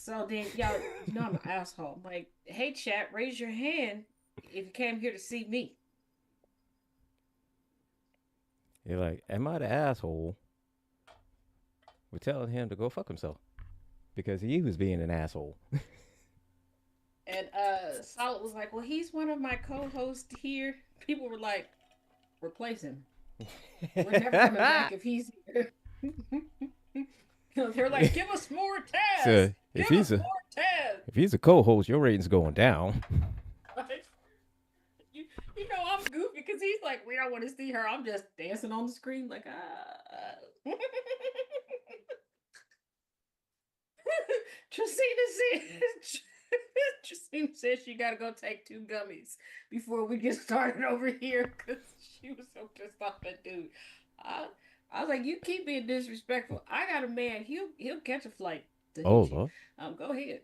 So then, y'all, I'm an asshole. I'm like, hey, chat, raise your hand if you came here to see me. You're like, am I the asshole? We're telling him to go fuck himself because he was being an asshole. And Solid was like, well, he's one of my co-hosts here. People were like, replace him. We're never coming back if he's here. They're like, give us more Taz. So Give us more Taz. if he's a co-host, your rating's going down. Right? You, you know I'm goofy because he's like, we don't want to see her. I'm just dancing on the screen like, ah. Tristina says, Tristina says she got to go take 2 gummies before we get started over here because she was so pissed off at dude. I, I was like, you keep being disrespectful. I got a man. He'll catch a flight to Oh hit you. Lord. Go ahead.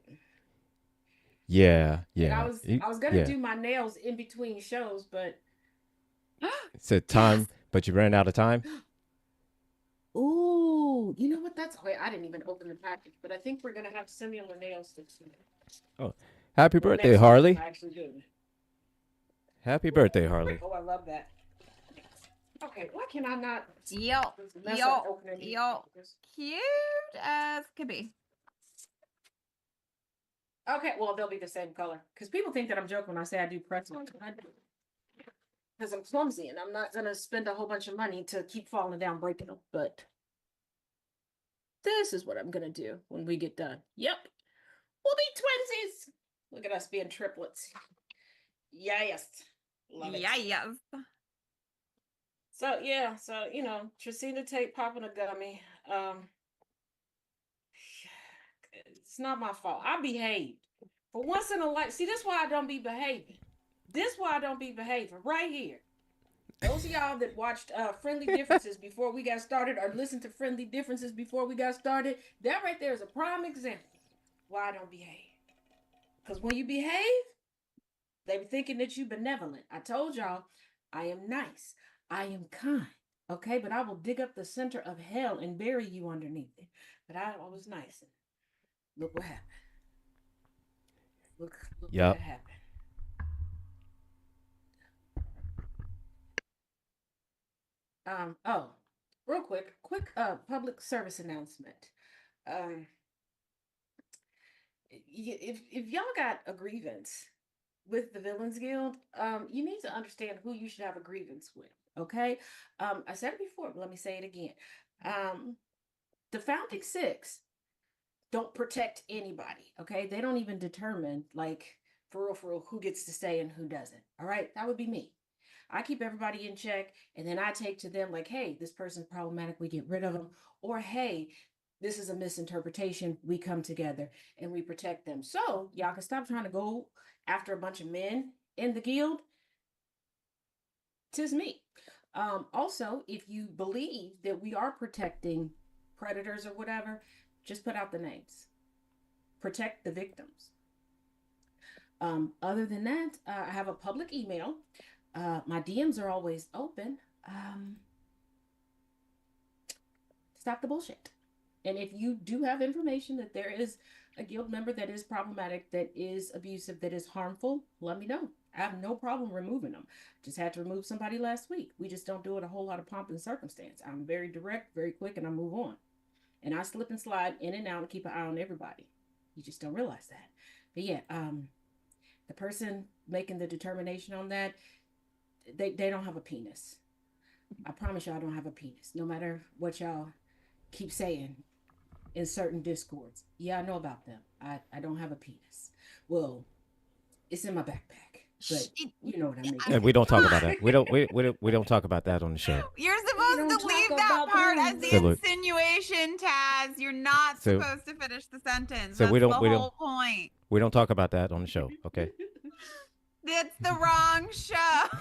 Yeah, And I yeah, was I was gonna yeah. do my nails in between shows, but It said time, yes. but you ran out of time. Ooh, you know what? That's okay. I didn't even open the package, but I think we're gonna have similar nail sticks in it. Oh, happy Well, birthday, next week when Harley! I actually do. Happy birthday, Harley! Oh, I love that. Okay, why can I not Yo, mess yo, up opening these yo. packages? Cute as could be. Okay, well they'll be the same color because people think that I'm joking when I say I do pretzels. I do because I'm clumsy and I'm not gonna spend a whole bunch of money to keep falling down breaking them. But this is what I'm gonna do when we get done. Yep, we'll be twinsies. Look at us being triplets. Yes, love it. Yeah, yes. So yeah, Tracina tape popping a gummy. It's not my fault. I behaved. For once in a life. See, this is why I don't be behaving. This is why I don't be behaving. Right here. Those of y'all that watched Friendly Differences before we got started or listened to Friendly Differences before we got started, that right there is a prime example why I don't behave. Because when you behave, they be thinking that you benevolent. I told y'all, I am nice. I am kind. Okay, but I will dig up the center of hell and bury you underneath it. But I was nice. And look what happened. Look what Yep. happened. Oh, real quick public service announcement. Um if y'all got a grievance with the Villains Guild, you need to understand who you should have a grievance with. Okay. I said it before, but let me say it again. Um, the founding six don't protect anybody. Okay, they don't even determine like for real who gets to stay and who doesn't. All right, that would be me. I keep everybody in check, and then I take to them like, hey, this person's problematic, we get rid of them, or hey, this is a misinterpretation. We come together and we protect them. So y'all can stop trying to go after a bunch of men in the guild. Tis me. Also, if you believe that we are protecting predators or whatever, just put out the names. Protect the victims. Other than that, I have a public email. My DMs are always open. Stop the bullshit. And if you do have information that there is a guild member that is problematic, that is abusive, that is harmful, let me know. I have no problem removing them. Just had to remove somebody last week. We just don't do it a whole lot of pomp and circumstance. I'm very direct, very quick, and I move on. And I slip and slide in and out and keep an eye on everybody. You just don't realize that. But yeah, the person making the determination on that, they don't have a penis. I promise y'all I don't have a penis. No matter what y'all keep saying in certain discords. Yeah, I know about them. I don't have a penis. Well, it's in my backpack, but you know what I mean. And we don't talk Come about on. that. We don't talk about that on the show. You're We supposed don't to talk leave that about part as them. the So look, insinuation, Taz. You're not so supposed to finish the sentence. so That's we the don't we don't whole point. we don't talk about that on the show. Okay. It's the wrong show.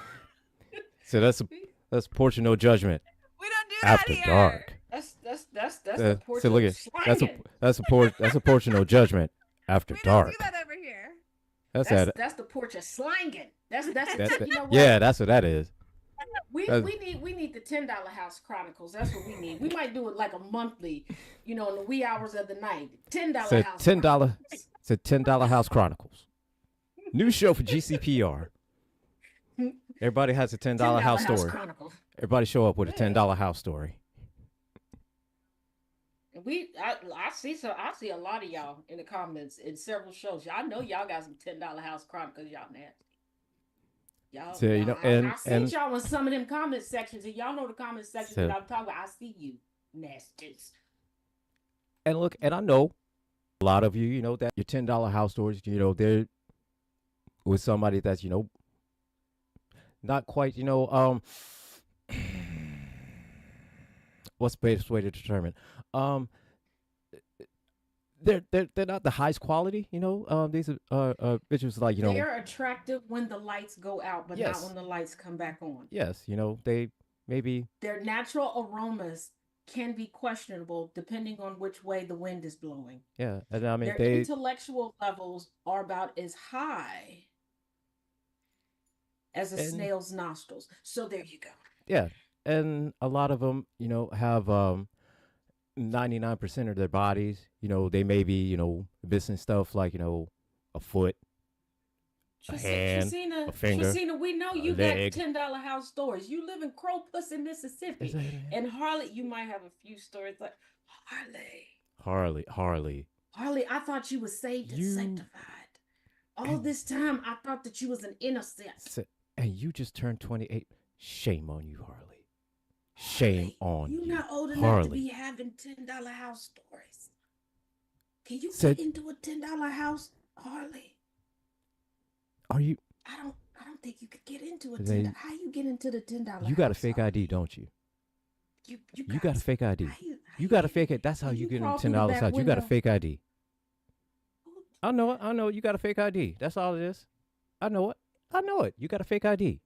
So that's Porch of No Judgment We don't do that after here. dark. That's the So portrait look of at slanging. that's a Porch of No Judgment after We don't do dark. that over here. That's that. That's the porch of slanging. That's That, you know what? yeah, that's what that is. We That's- we need the $10 House Chronicles. That's what we need. We might do it like a monthly, in the wee hours of the night. $10 Said House $10. Chronicles. Said $10 House Chronicles. New show for GCPR. Everybody has a $10 $10 house House story. Chronicles. Everybody show up with a Yeah. $10 house story. I see a lot of y'all in the comments in several shows. Y'all know y'all got some $10 House Chronicles. Y'all nasty. So, you know, I seen and y'all in some of them comment sections, and y'all know the comment sections So- that I'm talking about. I see you, nasties. and look, and I know a lot of you, that your $10 house stories, they're with somebody that's, not quite, what's the best way to determine? They're not the highest quality, these are bitches like, They're attractive when the lights go out, but Yes. not when the lights come back on. yes, they maybe, Their natural aromas can be questionable depending on which way the wind is blowing. yeah, and I mean, Their they, intellectual levels are about as high as a And- snail's nostrils. So there you go. yeah, and a lot of them, have 99% of their bodies, they may be, missing stuff like, a foot, a hand, Tracina, a finger, Tracina, we know a you leg. got $10 house stories. You live in Crowpuss, Mississippi. And Harley, you might have a few stories like Harley. Harley, I thought you were saved and You- sanctified. All this time, I thought that you was an innocent. And you just turned 28. Shame on you, Harley. Shame Harley, on you. you. You're not old enough Harley. to be having $10 house stories. Can you Said- get into a $10 house, Harley? Are you? I don't think you could get into a They- $10. How you get into the $10? You got a house, fake Harley? ID, don't you? You You got a fake ID. How You got a get fake in? ID. That's how Can you get in crawl through the $10 back house. You got a window? fake ID. I know it. I know you got a fake ID. That's all it is. I know it. I know it. You got a fake ID.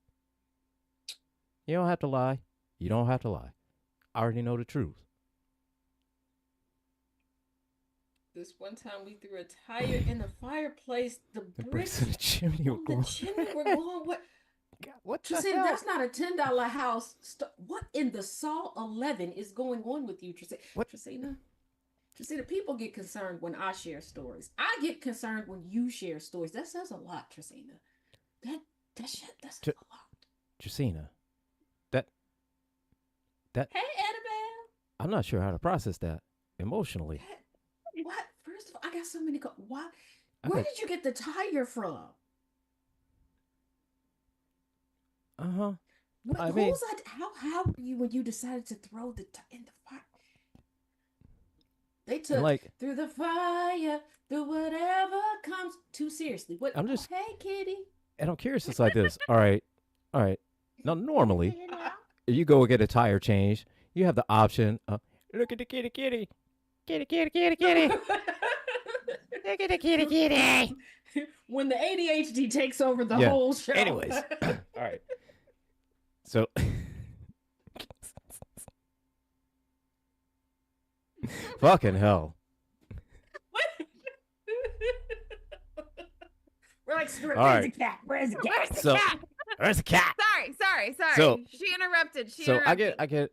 You don't have to lie. You don't have to lie. I already know the truth. This one time we threw a tire in the fireplace. The The bricks bricks in the chimney were on going. the chimney were going. What? God, what You the see, hell? that's not a $10 house. What in the Saw 11 is going on with you, Tracina? What? Tracina, people get concerned when I share stories. I get concerned when you share stories. That says a lot, Tracina. That shit. That says a lot. Jacina, Hey, Annabelle. I'm not sure how to process that emotionally. What? First of all, I got so many. Why? I Where got- did you get the tire from? Uh-huh. What, I who mean- was that? How were you when you decided to throw in the fire? They took Like, through the fire, through whatever comes. Too seriously. What? I'm just- Hey, kitty. and I'm curious, it's like this. All right. Now, normally, if you go get a tire change, you have the option of, look at the kitty. Kitty. Look at the kitty. When the ADHD takes over the Yeah. whole show. Anyways. All right. So, fucking hell. We're like, All where's right. the cat? Where's the cat? Where's the So- cat? Where's the cat? Sorry. So- She interrupted. So I get,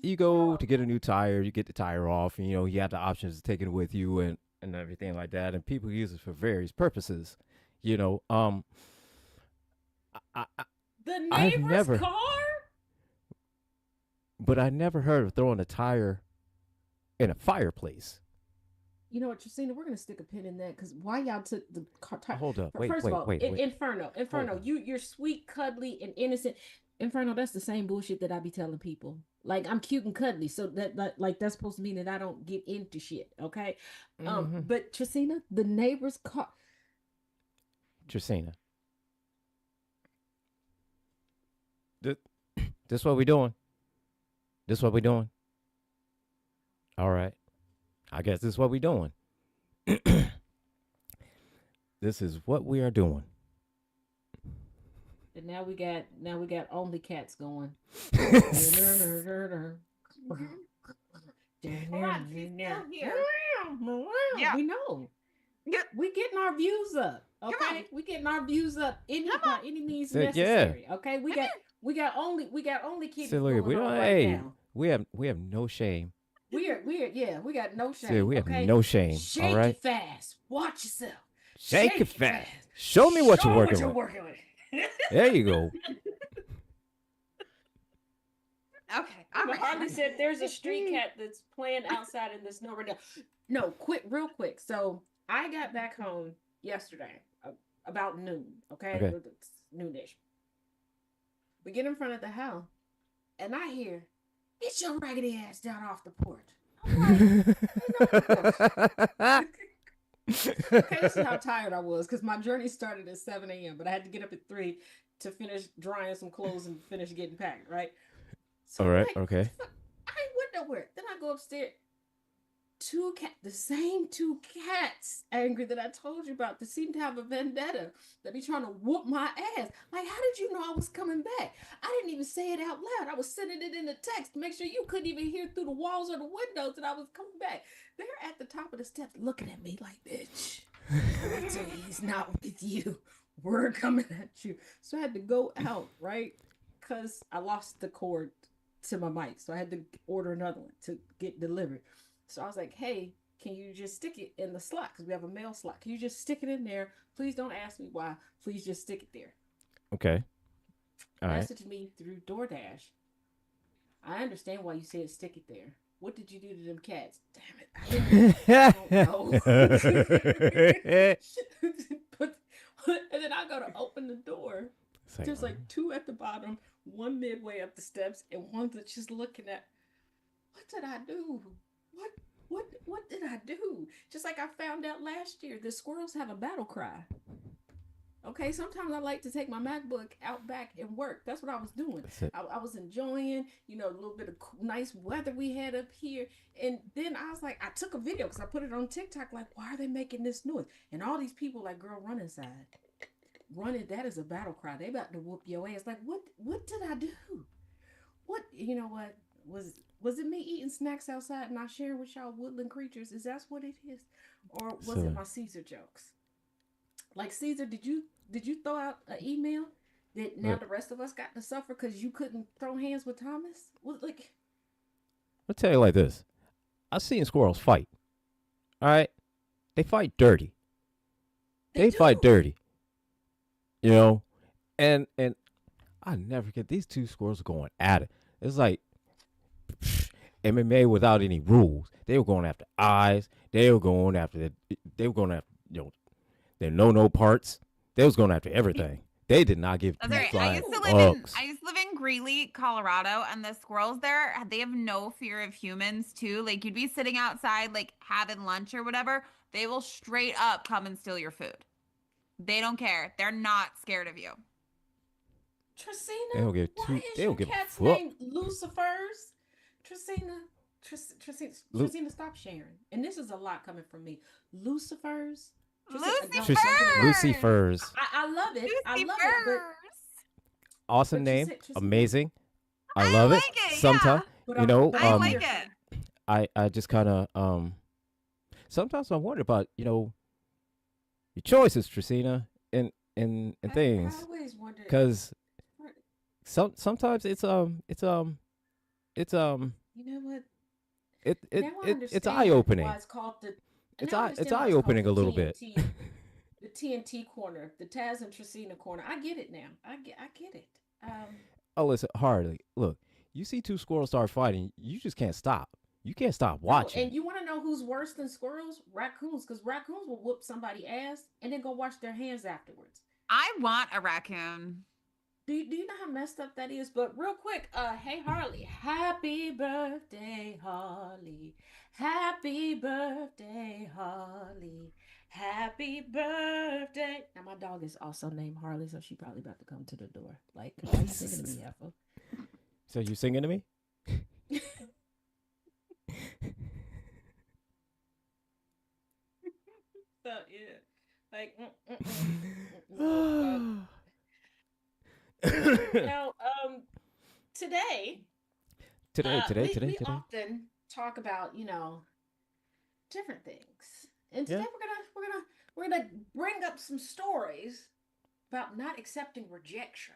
you go to get a new tire, you get the tire off, and you have the options of taking it with you and everything like that, and people use it for various purposes. I The I've neighbor's never- car? but I never heard of throwing a tire in a fireplace. You know what, Tracina? We're gonna stick a pin in that because why y'all took the car tire? Hold up, wait, First of all, wait. Inferno, on. you're sweet, cuddly, and innocent. Inferno, that's the same bullshit that I be telling people. Like I'm cute and cuddly, so that like that's supposed to mean that I don't get into shit, okay? Mhm. But Tracina, the neighbor's car. Tracina. This what we doing? This what we doing? All right. I guess this is what we doing. This is what we are doing. And now we got only cats going. Come on, she's still here. Yeah. We know. Yeah. We getting our views up. Okay, we getting our views up any Come by on. any means Yeah. necessary. Okay, Come here. we got only So kiddies look, we going don't. on right Hey, now. we have no shame. We're yeah, we got no So shame. we have Okay, no shame. All shake right. it fast. Watch yourself. Shake it Shake it fast. fast. Show me what you're Show what working you're with. working with. There you go. Okay. All But right. Harley said there's a street cat that's playing outside in the snow right now. No, quick, real quick. So I got back home yesterday about noon. Okay, Okay. it's noonish. We get in front of the house, and I hear, "Get your raggedy ass down off the porch." I'm like, "Ain't no porch." Okay, this is how tired I was because my journey started at 7 a.m., but I had to get up at 3 to finish drying some clothes and finish getting packed, right? So All I'm right. like, what the Okay. fuck? I ain't went nowhere. Then I go upstairs. The same two cats, angry that I told you about, that seem to have a vendetta, that be trying to whoop my ass. Like, how did you know I was coming back? I didn't even say it out loud. I was sending it in the text to make sure you couldn't even hear through the walls or the windows that I was coming back. They're at the top of the steps looking at me like, bitch, wait till he's not with you. We're coming at you. So I had to go out, right? Because I lost the cord to my mic. So I had to order another one to get delivered. So I was like, hey, can you just stick it in the slot? Because we have a mail slot. Can you just stick it in there? Please don't ask me why. Please just stick it there. Okay. All right. Message me through DoorDash. I understand why you said stick it there. What did you do to them cats? Damn it. I don't know. but, and then I go to open the door. There's like two at the bottom, one midway up the steps, and one that's just looking at, what did I do? What did I do? Just like I found out last year, the squirrels have a battle cry. Okay, sometimes I like to take my MacBook out back and work. That's what I was doing. That's it. I was enjoying, a little bit of nice weather we had up here. And then I was like, I took a video because I put it on TikTok. Like, why are they making this noise? And all these people like, girl, run inside. Running, that is a battle cry. They about to whoop your ass. Like, what did I do? What, you know what? Was it me eating snacks outside and not sharing with y'all woodland creatures? Is that what it is? Or was it my Caesar jokes? Like, Caesar, did you throw out an email that now the rest of us got to suffer because you couldn't throw hands with Thomas? What, like, I'll tell you like this. I've seen squirrels fight. All right? They fight dirty. They fight dirty. You know? And I never get these two squirrels going at it. It's like MMA without any rules. They were going after eyes. They were going after their no parts. They was going after everything. They did not give two That's right. flying I fucks. used to live in Greeley, Colorado, and the squirrels there, they have no fear of humans too. Like, you'd be sitting outside, like having lunch or whatever. They will straight up come and steal your food. They don't care. They're not scared of you. Tracina, They don't give why is they your don't give a cat's fuck. name Lucifer's? Tracina, stop sharing. And this is a lot coming from me. Lucifer's? Lucifers. I love it. I love it, but Awesome but name. Tracina, Amazing. I love it. Like it, Sometimes, but I um, like it. I just kind of sometimes I wonder about your choices, Tracina, and things, I always wondered because sometimes it's you know what? it's eye opening. Why it's called It's eye opening a little bit. The TNT corner, the Taz and Tracina corner. I get it now. I get it. Oh, listen, Harley. Look, you see two squirrels start fighting, you just can't stop. You can't stop watching. And you want to know who's worse than squirrels? Raccoons, because raccoons will whoop somebody's ass and then go wash their hands afterwards. I want a raccoon. Do you know how messed up that is? But real quick, hey Harley, happy birthday, Harley. Happy birthday, Harley. Happy birthday. Now my dog is also named Harley, so she probably about to come to the door. Like, why are you singing to me, Effa? So you singing to me? So yeah, like. Now, today. We often talk about different things, and today we're gonna we're gonna bring up some stories about not accepting rejection.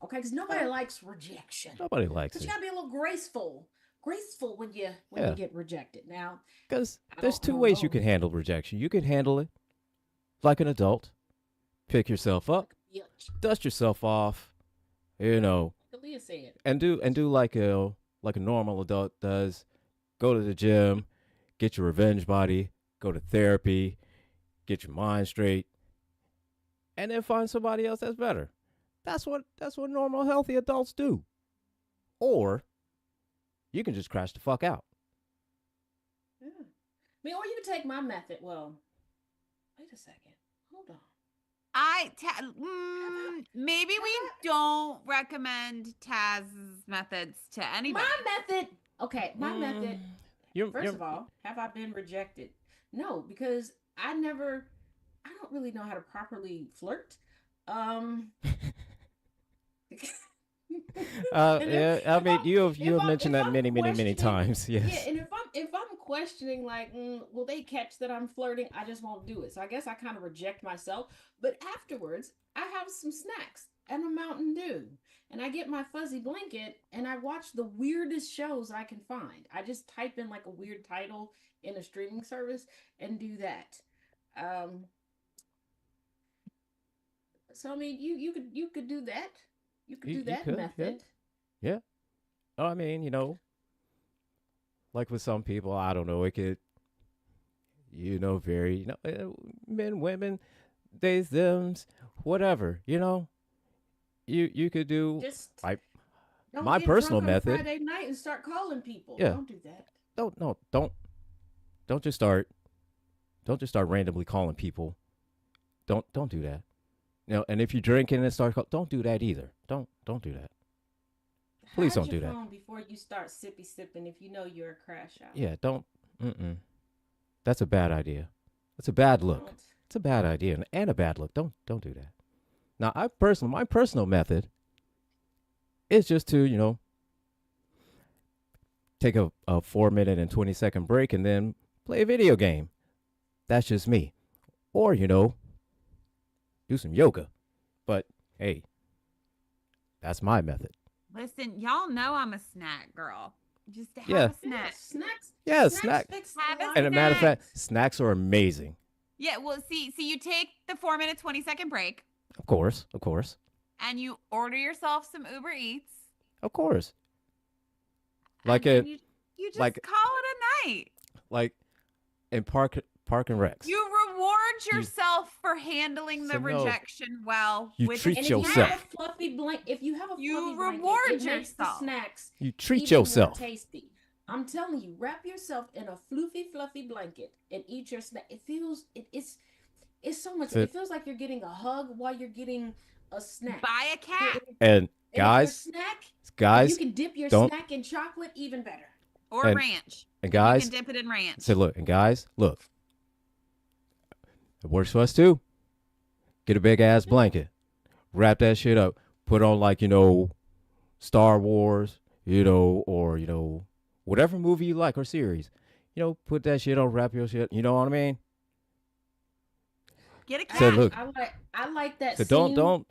Okay, because nobody Uh, likes rejection. Nobody likes Because you it. gotta be a little graceful when you Yeah, get rejected. Now, because I there's don't I two don't ways you know. can handle rejection. You can handle it like an adult, pick yourself up, Like, yeah, dust yourself off, you know, like Aaliyah said. and do like a normal adult does. Go to the gym, get your revenge body, go to therapy, get your mind straight, and then find somebody else that's better. That's what normal healthy adults do. Or you can just crash the fuck out. Yeah. I mean, or you could take my method. Well, wait a second. Hold on. Maybe Have we I don't recommend Taz's methods to my anybody. method? Okay, my Mm, method. First you're of all, have I been rejected? No, because I never. I don't really know how to properly flirt. Um. and yeah, I if mean, you have mentioned if that I'm many questioning, times. yeah, Yes. and if I'm questioning, like, will they catch that I'm flirting? I just won't do it. So I guess I kind of reject myself. But afterwards, I have some snacks and a Mountain Dew, and I get my fuzzy blanket and I watch the weirdest shows I can find. I just type in like a weird title in a streaming service and do that. Um, so I mean, you could do that. You could do You that could, yeah, method. yeah. Oh, I mean, like with some people, I don't know, it could, vary. Men, women, theys, thems, whatever. You could do Just like don't my get personal drunk on a method. Friday night and start calling people. Yeah, Don't do that. don't no, don't just start randomly calling people. Don't do that. And if you're drinking and don't do that either. Don't do that. Please Hide don't your do that. phone before you start sippy sipping if you know you're a crash out. Yeah, don't. Mm-mm. That's a bad idea. That's a bad look. Don't. It's a bad idea and a bad look. Don't do that. Now, my personal method is just to take a 4 minute and 20-second break and then play a video game. That's just me. Or do some yoga. But hey, that's my method. Listen, y'all know I'm a snack girl. Just to Yeah, have a Yeah, snack. yeah, snacks snack. fix Have a a lot And a of matter of snack. fact, things. snacks are amazing. Yeah, well, see, you take the 4 minute, 20-second break Of course, of course, and you order yourself some Uber Eats, of course. Like and a then you just like call it a night. like in park and recs. You reward You yourself for handling so the no, rejection well you with a treat And if you have a yourself. snack. fluffy blanket, You it reward makes the yourself. snacks You treat even more yourself. tasty. I'm telling you, wrap yourself in a fluffy blanket and eat your snack. It's so much. So, It feels like you're getting a hug while you're getting a snack. Buy a cat and And if your guys, snack, if you guys, can dip your don't snack in chocolate, even better. or and ranch. and You can guys, dip it in ranch. say look, and guys, look, it works for us too. Get a big ass blanket, wrap that shit up, put on like Star Wars, or whatever movie you like or series. Put that shit on, wrap your shit. You know what I mean? Get a So cat. look, I like that so scene don't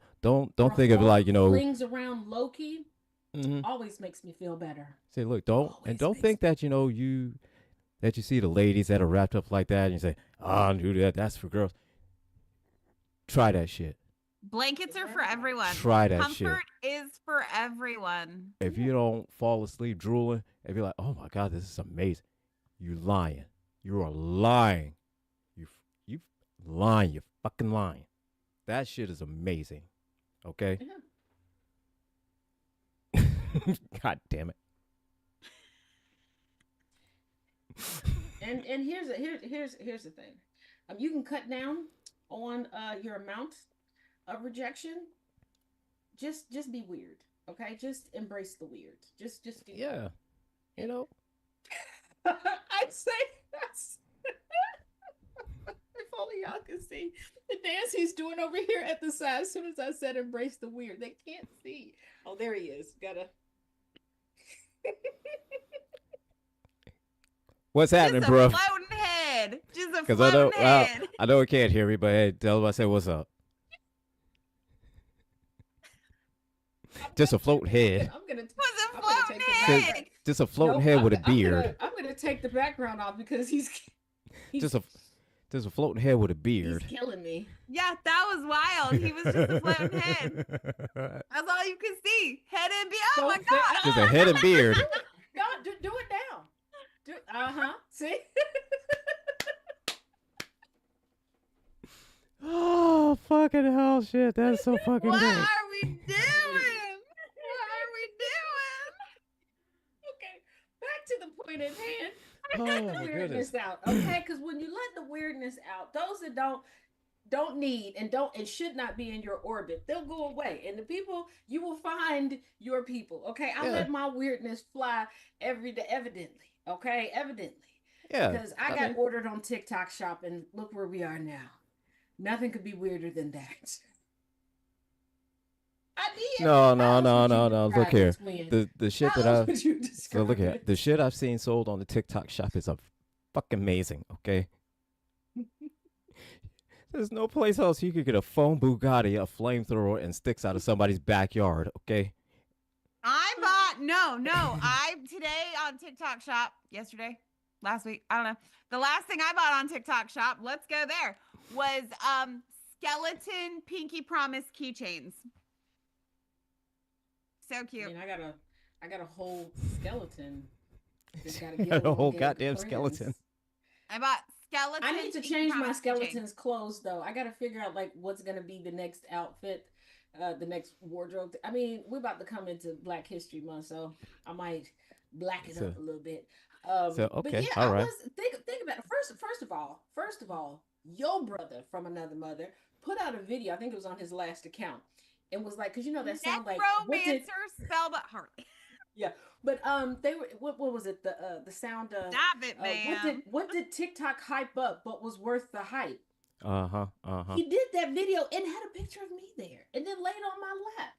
where think of it Hulk like flings around Loki. mhm. Always makes me feel better. Say look, Always don't makes think that you see the ladies that are wrapped up like that and you say, oh, do that. That's for girls. Try that shit. Blankets are for everyone. Try that shit. Comfort is for everyone. If you don't fall asleep drooling and be like, oh my God, this is amazing, you lying. You are lying. You lying. You're fucking lying. That shit is amazing. Okay? Yeah. God damn it. And here's the thing. You can cut down on your amount of rejection. Just be weird. Okay? Just embrace the weird. Just do Yeah. that. I'd say that's if only y'all could see the dance he's doing over here at the side as soon as I said embrace the weird. They can't see. Oh, there he is. Gotta What's happening, Just a bro? floating head. Just a a Because floating head. I know it can't hear me, but hey, tell them I said what's up. Just a floating head. I'm gonna Was a I'm gonna floating take the Says, head. background. just a floating Nope, head with a beard. I'm gonna take the background off because he's Just a floating head with a beard. he's killing me. Yeah, that was wild. He was just a floating head. That's all you could see. Head and beard. Oh my god. Just a head and beard. No, do it now. See? Oh, fucking hell, shit. That's so fucking What great. are we doing? What are we doing? Okay, back to the point at hand. Oh, Let my the goodness. weirdness out, okay? Because when you let the weirdness out, those that don't need and should not be in your orbit, they'll go away. And the people, you will find your people. Okay, I Yeah. let my weirdness fly every day, evidently. Okay, evidently. Yeah. Because I got ordered on TikTok Shop, and look where we are now. Nothing could be weirder than that. I did. No. How else would you Look describe here. it, twin? The shit How that else I would you describe look here. it? The shit I've seen sold on the TikTok shop is a fucking amazing. Okay. There's no place else you could get a foam Bugatti, a flamethrower, and sticks out of somebody's backyard. Okay. I today on TikTok Shop, yesterday, last week, I don't know. The last thing I bought on TikTok Shop, let's go there, was skeleton pinky promise keychains. So I cute. mean, I got a whole skeleton. Just gotta You get got a along, whole get goddamn friends. skeleton. I bought skeleton. I need to pinky change my promise keychains. skeleton's clothes though. I gotta figure out like what's gonna be the next outfit, the next wardrobe. I mean, we're about to come into Black History Month, so I might black it up a little bit. So But okay, yeah, all I right. was think about it. First of all, your brother from another mother put out a video. I think it was on his last account, and was like, because you know that sound like Necromancer spelled but Harley. yeah, but they were what was it the sound of Stop it, man. what did TikTok hype up but was worth the hype? Uh-huh. He did that video and had a picture of me there and then laid on my lap.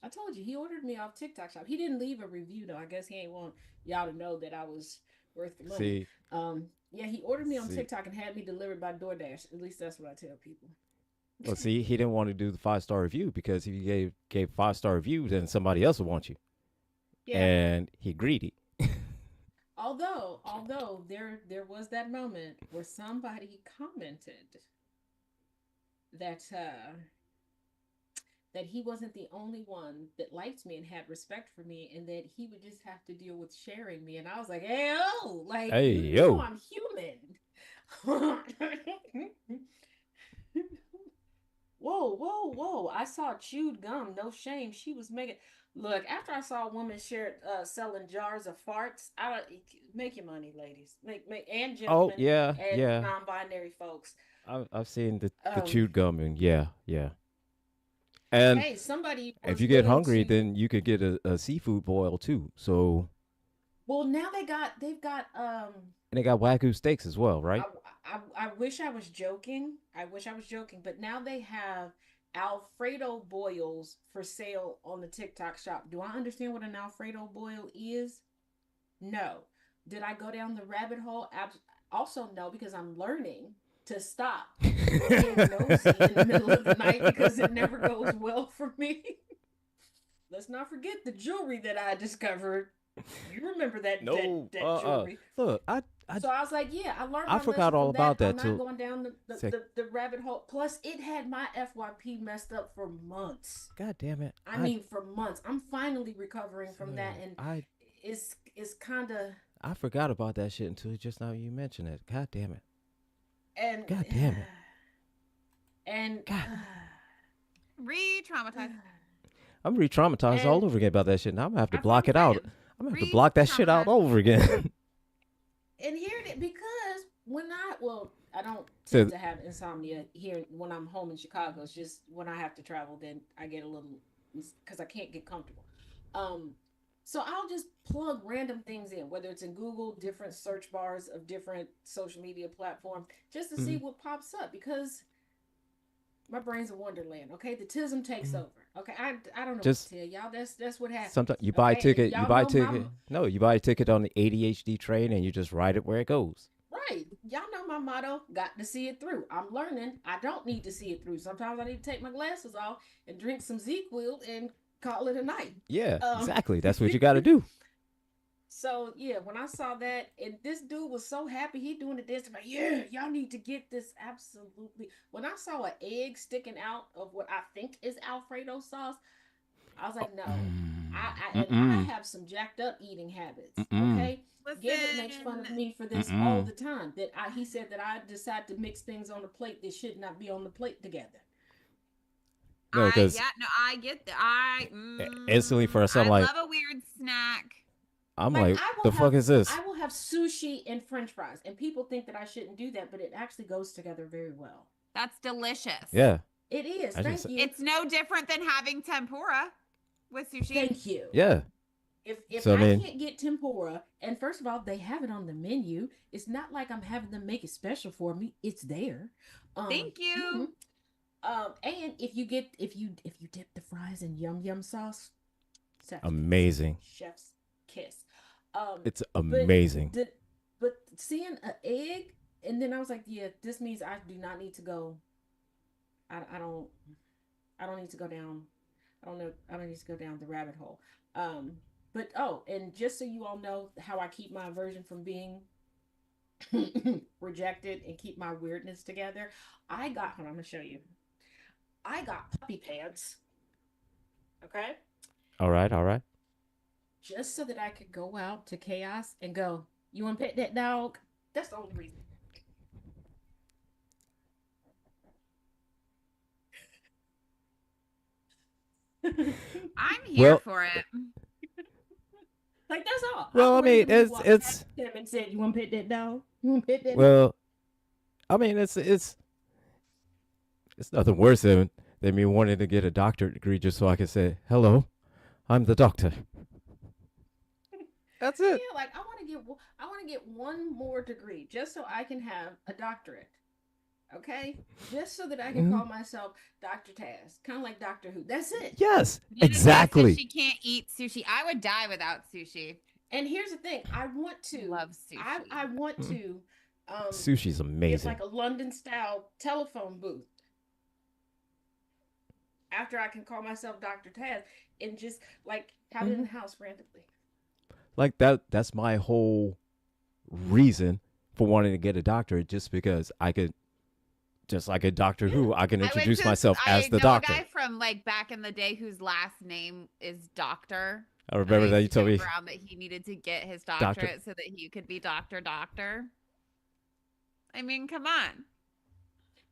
I told you he ordered me off TikTok Shop. He didn't leave a review though. I guess he ain't want y'all to know that I was worth the money. See, Yeah, he ordered me on See. TikTok and had me delivered by DoorDash. At least that's what I tell people. well, see, he didn't want to do the 5-star review because if you gave 5-star review, then somebody else would want you. Yeah. And he greedy. Although there was that moment where somebody commented that that he wasn't the only one that liked me and had respect for me, and that he would just have to deal with sharing me. And I was like, hey yo, like Hey, you yo. know I'm human. Whoa. I saw chewed gum, no shame. She was making look after I saw a woman share selling jars of farts. I don't make your money, ladies. Make and gentlemen Oh yeah, and yeah. non-binary folks. I've seen the Um, chewed gum and yeah. And Hey, somebody if was you get willing hungry, to- then you could get a seafood boil too. So well, now they've got and they got Wagyu steaks as well, right? I wish I was joking. But now they have Alfredo boils for sale on the TikTok Shop. Do I understand what an Alfredo boil is? No. Did I go down the rabbit hole? Also, no, because I'm learning to stop being nosy in the middle of the night because it never goes well for me. Let's not forget the jewelry that I discovered. You remember that jewelry? Look, So I was like, yeah, I learned. I forgot all about that, I'm too. not going down the rabbit hole. Plus, it had my FYP messed up for months. God damn it! I mean, for months. I'm finally recovering from that, and it's kind of. I forgot about that shit until just now you mentioned it. God damn it! And God damn it! And God. Re-traumatized. I'm re-traumatized all And over again about that shit. Now I'm gonna have to I'm block it out. saying, I'm gonna have to block that shit out over again. and here it is, because I don't So- tend to have insomnia here when I'm home in Chicago. It's just when I have to travel, then I get a little because I can't get comfortable. So I'll just plug random things in, whether it's in Google, different search bars of different social media platforms, just to see what pops up, because my brain's a wonderland. Okay, the tism takes over. Okay, I don't know Just- what to tell y'all. That's what happens. Sometimes you buy a Okay, ticket. y'all You buy a know ticket. No, you buy a ticket on the ADHD train and you just ride it where it goes. Right. Y'all know my motto, got to see it through. I'm learning. I don't need to see it through. Sometimes I need to take my glasses off and drink some ZQL and call it a night. Yeah, Um exactly. That's what you got to do. so yeah, when I saw that, and this dude was so happy he doing the dance, like, yeah, y'all need to get this absolutely. When I saw an egg sticking out of what I think is Alfredo sauce, I was like, no. I Mm-mm. have some jacked up eating habits. Mm-mm. Okay, Gambit makes fun of Listen, me for this all Mm-mm. the time. That he said that I decide to mix things on the plate that should not be on the plate together. No, because yeah, no, I get that. instantly first I'm I like, love a weird snack. Like the fuck is I this? will have sushi and French fries, and people think that I shouldn't do that, but it actually goes together very well. That's delicious. Yeah, It is. I just Thank you. It's no different than having tempura with sushi. Thank you. yeah. If So I I mean, can't get tempura, and first of all, they have it on the menu. It's not like I'm having them make it special for me. It's there. Thank you. Mhm. And if you dip the fries in yum yum sauce, amazing. chef's kiss. Um, It's but amazing. the but seeing an egg, and then I was like, yeah, this means I do not need to go. I don't need to go down. I don't know. I don't need to go down the rabbit hole. Um, but oh, and just so you all know how I keep my aversion from being rejected and keep my weirdness together, I got. Hold on, I'm gonna show you. I got puppy pants. Okay, All right, all right. just so that I could go out to chaos and go. You want to pet that dog? That's the only reason. I'm here Well, for it. Like that's all. I well, I mean, randomly walked it's past him and said, "You want to pet that dog? You want to pet that dog?" well, I mean, it's nothing worse than me wanting to get a doctorate degree just so I can say, "Hello, I'm the doctor." That's it. Yeah, like I want to get one more degree just so I can have a doctorate. Okay, just so that I can Hmm. call myself Doctor Taz, kind of like Doctor Who. That's it. Yes, Nina says that exactly. she can't eat sushi. I would die without sushi. And here's the thing: Love I sushi. want Mm. to Sushi's get amazing. like a London style telephone booth after I can call myself Doctor Taz and just like have it in Hmm. the house randomly. Like that's my whole reason for wanting to get a doctorate, just because I could, just like a Doctor Yeah, Who, I can I went introduce to myself as I the know a doctor. guy from like back in the day whose last name is Doctor. I And I remember that used you to told joke me, around that he needed to get his Doctor, doctorate so that he could be Doctor. I mean, come on.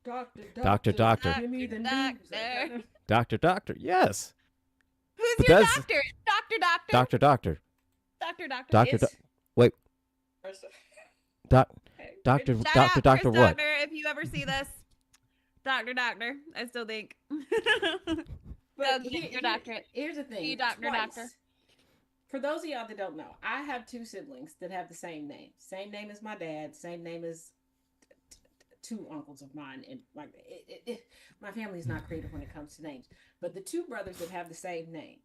Doctor, Doctor, give me Doctor, the news. Doctor. Doctor. Yes, Who's but your that's doctor? Doctor. Doctor. Doctor. Doctor. It's Wait, doc, Doctor, Shout Doctor, out Chris Doctor. What? Doctor if you ever see this. Doctor. I still think. but Go get your doctorate. here's the thing. You doctor. For those of y'all that don't know, I have two siblings that have the same name. Same name as my dad. Same name as two uncles of mine. And like, my family is not creative when it comes to names. But the two brothers that have the same name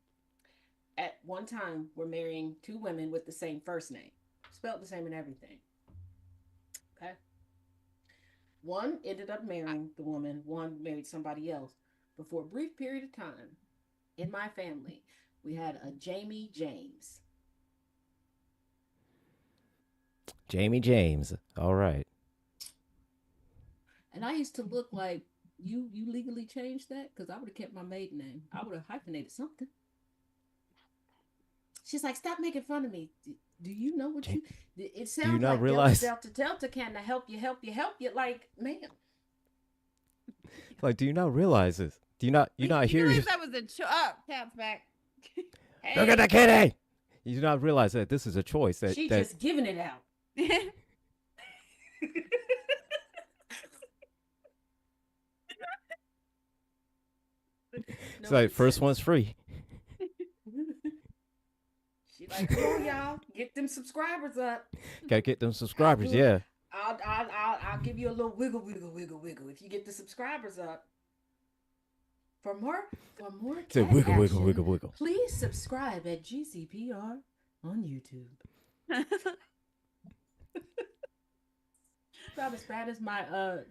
at one time were marrying two women with the same first name, spelled the same and everything. Okay. One ended up marrying the woman. One married somebody else. But for a brief period of time, in my family, we had a Jamie James. Jamie James. All right. And I used to look like you legally changed that because I would have kept my maiden name. I would have hyphenated something. She's like, stop making fun of me. Do you know what you? It Do you sounds not like Delta realize? Delta Delta. Can I help you? Help you? Help you? Like, man, Like, do you not realize this? Do you not? You not You hear? realize that was a cat's back. Look at hey, the kitty. You do not realize that this is a choice. she just giving it out. It's No like first consent. one's free. She like, come on, y'all, get them subscribers up. Gotta get them I'll subscribers. do it. Yeah. I'll give you a little wiggle if you get the subscribers up. For more Say cat wiggle, wiggle, action, wiggle, wiggle. please subscribe at GCPR on YouTube. about as bad as my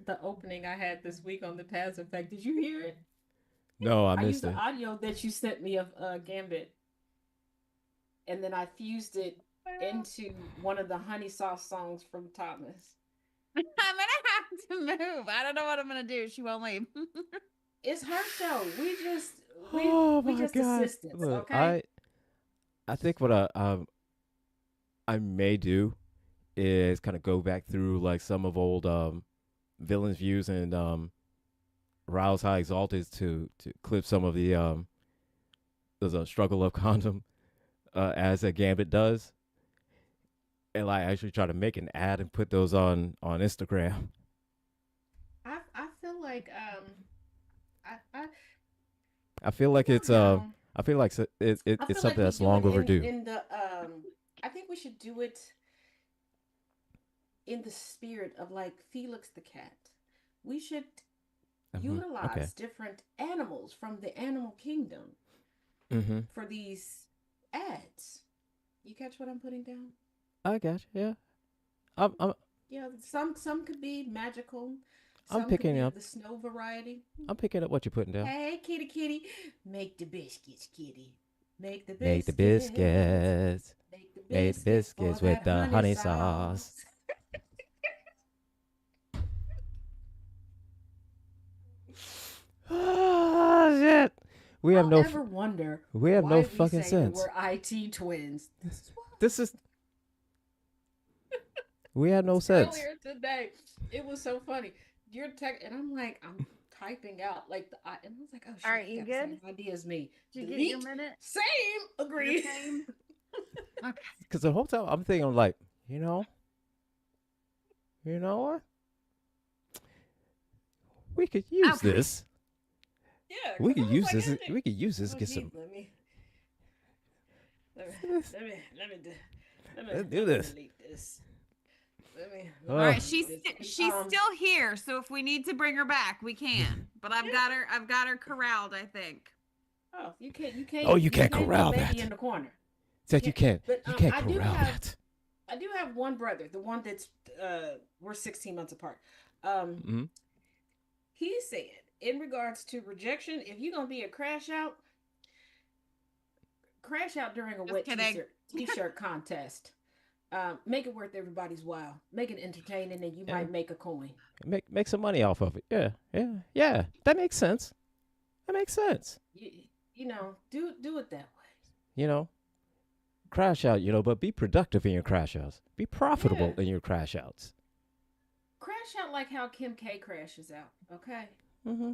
the opening I had this week on the Pass Effect. Did you hear it? No, I I used missed the it. audio that you sent me of Gambit, and then I fused it into one of the honey sauce songs from Thomas. I'm gonna have to move. I don't know what I'm gonna do. She won't leave. It's her show. Oh We my just god! assistants, Look, okay? I think what I may do is kind of go back through like some of old villains views and Rouse High Exalted to clip some of the there's a struggle of condom as a Gambit does, and like actually try to make an ad and put those on Instagram. I feel like I feel you like know it's how I feel like I it's feel like something we that's do it long overdue. in the I think we should do it in the spirit of like Felix the cat. We should Okay. utilize different animals from the animal kingdom Mm-hmm. for these ads. You catch what I'm putting down? I got you. Yeah. I'm Yeah, some could be magical, I'm some could picking be up. the snow variety. I'm picking up what you're putting down. Hey, kitty, kitty, make the biscuits, kitty. Make the Make the biscuits. biscuits. Make the Make the biscuits for biscuits with that the honey honey sauce. sauce. Oh shit. We have Don't no ever wonder we have no why we fucking say that sense. we're IT twins. This is why. This is we have no sense. Earlier today, it was so funny. You're tech, and I'm like, I'm typing out like and I was like, oh All shit, right, he you got the good? same idea as me. Did you get your Delete, minute? same, Your agree. same? Okay. Because the whole time I'm thinking, I'm like, you know what? We could use Okay. this. Yeah, We because could I was use like, this. We could use this. oh Get geez, some. let me Let's do let me this. delete this. Let All me Uh, right, delete she's this. she's still here, so if we need to bring her back, we can. But I've got her corralled, I think. Oh, oh, you you can't can't put corral baby that. in the corner. Said you can't. But You can't corral that. I do have one brother, the one that's we're 16 months apart. Um, Mm-hmm. he said in regards to rejection, if you're gonna be a crash out during a Just wet kidding. t-shirt contest. Make it worth everybody's while. Make it entertaining, and you Yeah. might make a coin. Make some money off of it. Yeah. Yeah. Yeah. That makes sense. That makes sense. You know, do it that way. You know, crash out. But be productive in your crash outs. Be profitable Yeah, in your crash outs. crash out like how Kim K crashes out. Okay. Mm-hmm.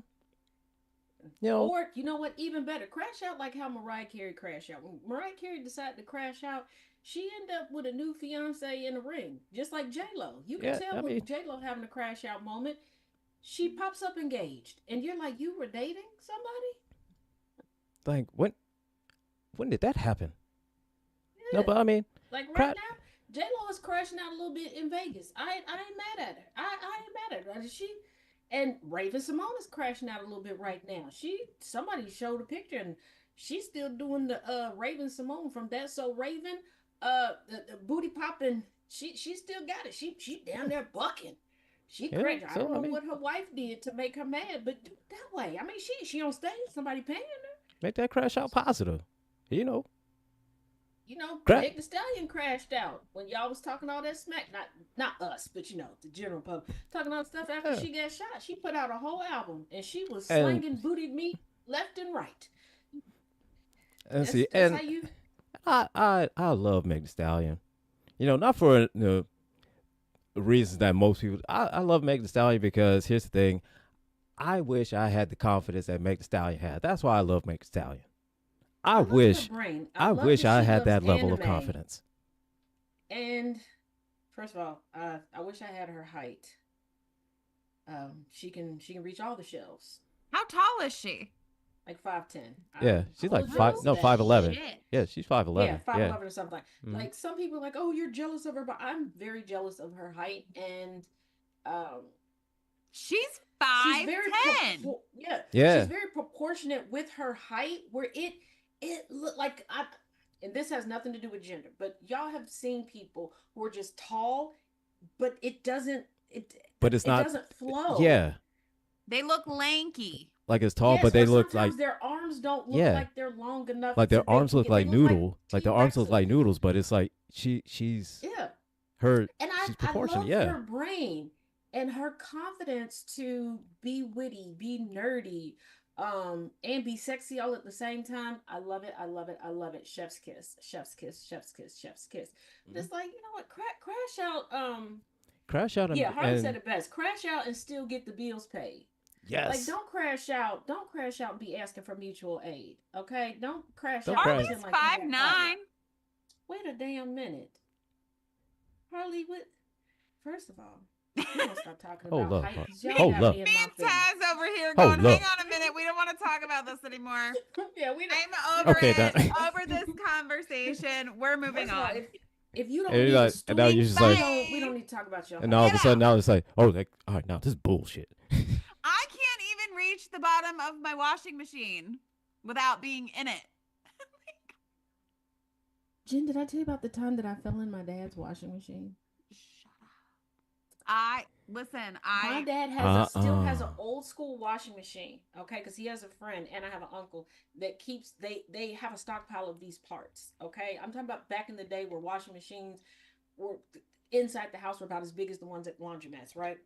You know. Or you know what? Even better, crash out like how Mariah Carey crashed out. When Mariah Carey decided to crash out, she ended up with a new fiance in the ring, just like J Lo. You can Yeah. tell I when mean, J Lo having a crash out moment. She pops up engaged, and you're like, you were dating somebody? like when did that happen? No, Yeah. but I mean, Like right crash. now, J Lo is crashing out a little bit in Vegas. I ain't mad at her. I ain't mad at her. She and Raven Simone is crashing out a little bit right now. Somebody showed a picture and she's still doing the Raven Simone from That's So Raven. The booty popping. She still got it. She down there bucking. She Yeah. crashed. I So don't I know mean, what her wife did to make her mad, but do it that way. I mean, she on stage. Somebody paying her. make that crash out positive. You know, You know, crash. Meg the Stallion crashed out when y'all was talking all that smack. Not us, but you know, the general public. Talking all that stuff after Yeah. she got shot. She put out a whole album and she was And slinging booty meat left and right. see, That's how and you I love Meg Thee Stallion. Not for reasons that most people. I love Meg Thee Stallion because here's the thing. I wish I had the confidence that Meg Thee Stallion had. That's why I love Meg Thee Stallion. I I love her wish brain. I I love wish that I she had loves that level of anime. confidence. And first of all, I wish I had her height. She can reach all the shelves. How tall is she? Like 5'10". Yeah, I'm she's a like little five. jealous of No, that. 5'11". Shit. Yeah, she's 5'11". Yeah, Yeah. 5'11" or something. Mhm. Like some people are like, oh, you're jealous of her, but I'm very jealous of her height, and um, She's she's 5'10". yeah, she's Yeah. very proportionate with her height, where it look like I. And this has nothing to do with gender, but y'all have seen people who are just tall, but it doesn't but it's it not. doesn't flow. Yeah, They look lanky. like it's tall, Yes, but or they look like sometimes their arms don't look yeah, like they're long enough like to their they arms can look get. They like look like noodle, like T their arms look like Rexes. noodles, but it's like she's Yeah, her and she's I proportionate. love Yeah, her brain and her confidence to be witty, be nerdy, and be sexy all at the same time. I love it. I love it. I love it. Chef's kiss. Chef's kiss. Chef's kiss. Chef's kiss. mm-hmm. Just like, you know what, crash out. Crash out Yeah, Harley said and it best. Crash out and still get the bills paid. Like, yes, don't crash out. Don't crash out and be asking for mutual aid. Okay, don't crash don't out and crash. pretend Harley's like you five got problems. nine. Wait a damn minute, Harley. What? First of all, we're gonna stop talking Hold about up, height because y'all hold got up, me in Me my and feelings. Taz over here going, hold hang up. on a minute. We don't want to talk about this anymore. Yeah, we don't. I'm over Okay, it. done. Over this conversation. We're moving First of all, on. if you don't And, need a and now stool, you're just we like, don't need to talk about your and height. all of Get a sudden out. now it's like, oh, like, all right, now this is bullshit. I can't even reach the bottom of my washing machine without being in it. Jen, did I tell you about the time that I fell in my dad's washing machine? Shut up. My dad still has an old school washing machine, okay? Because he has a friend and I have an uncle that keeps they have a stockpile of these parts, okay? I'm talking about back in the day where washing machines were inside the house were about as big as the ones at laundromats, right?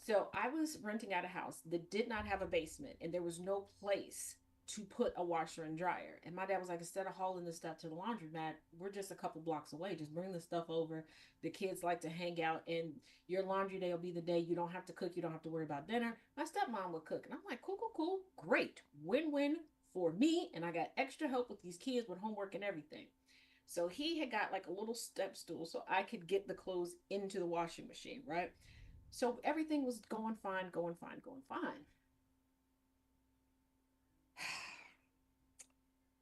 So I was renting out a house that did not have a basement and there was no place to put a washer and dryer. And my dad was like, instead of hauling the stuff to the laundromat, we're just a couple blocks away. Just bring the stuff over. The kids like to hang out, and your laundry day will be the day you don't have to cook. You don't have to worry about dinner. My stepmom would cook. And I'm like, cool, cool, cool. Great. Win win for me. And I got extra help with these kids with homework and everything. So he had got like a little step stool so I could get the clothes into the washing machine, right? So everything was going fine, going fine, going fine.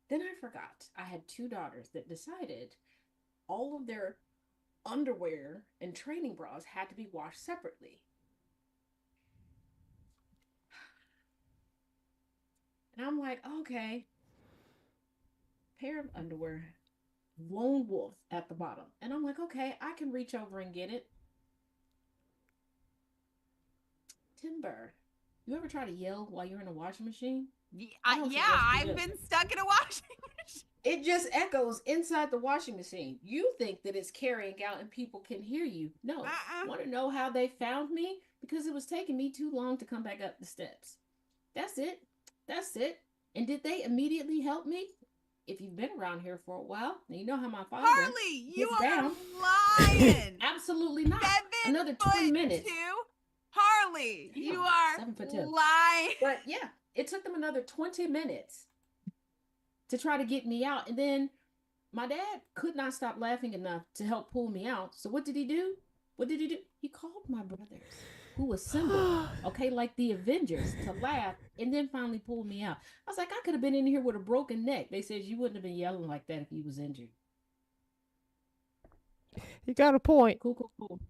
Then I forgot I had two daughters that decided all of their underwear and training bras had to be washed separately. And I'm like, okay, pair of underwear, lone wolf at the bottom. And I'm like, okay, I can reach over and get it. Timber, you ever try to yell while you're in a washing machine? I've been stuck in a washing machine. It just echoes inside the washing machine. You think that it's carrying out and people can hear you. No. Want to know how they found me? Because it was taking me too long to come back up the steps. That's it. That's it. And did they immediately help me? If you've been around here for a while, you know how my father Harley, you gets are down. lying. Absolutely not. 7 Another foot 20 minutes. 2. Harley, Yeah, you are 7'2". lying. But yeah, it took them another 20 minutes to try to get me out. And then my dad could not stop laughing enough to help pull me out. So what did he do? What did he do? He called my brothers, who assembled, okay, like the Avengers, to laugh and then finally pulled me out. I was like, I could have been in here with a broken neck. They said you wouldn't have been yelling like that if you was injured. He got a point. Cool, cool, cool.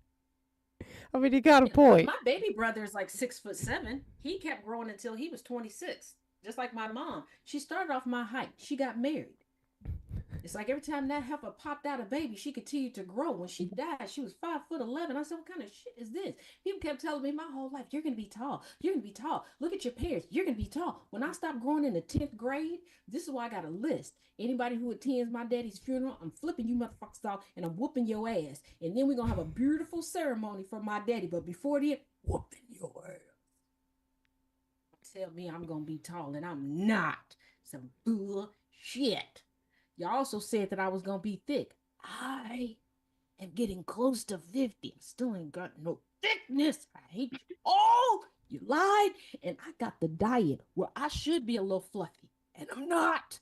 I mean, he got a point. My baby brother is like 6'7". He kept growing until he was 26. Just like my mom. She started off my height. She got married. It's like every time that heifer popped out a baby, she continued to grow. When she died, she was 5'11". I said, what kind of shit is this? People kept telling me my whole life, you're going to be tall. You're going to be tall. Look at your parents. You're going to be tall. When I stopped growing in the 10th grade, this is why I got a list. Anybody who attends my daddy's funeral, I'm flipping you motherfuckers off and I'm whooping your ass. And then we're going to have a beautiful ceremony for my daddy. But before then, whooping your ass. Tell me I'm going to be tall and I'm not. Some bullshit. Y'all also said that I was going to be thick. I am getting close to 50. I still ain't got no thickness. I hate you all. You lied. And I got the diet where I should be a little fluffy. And I'm not.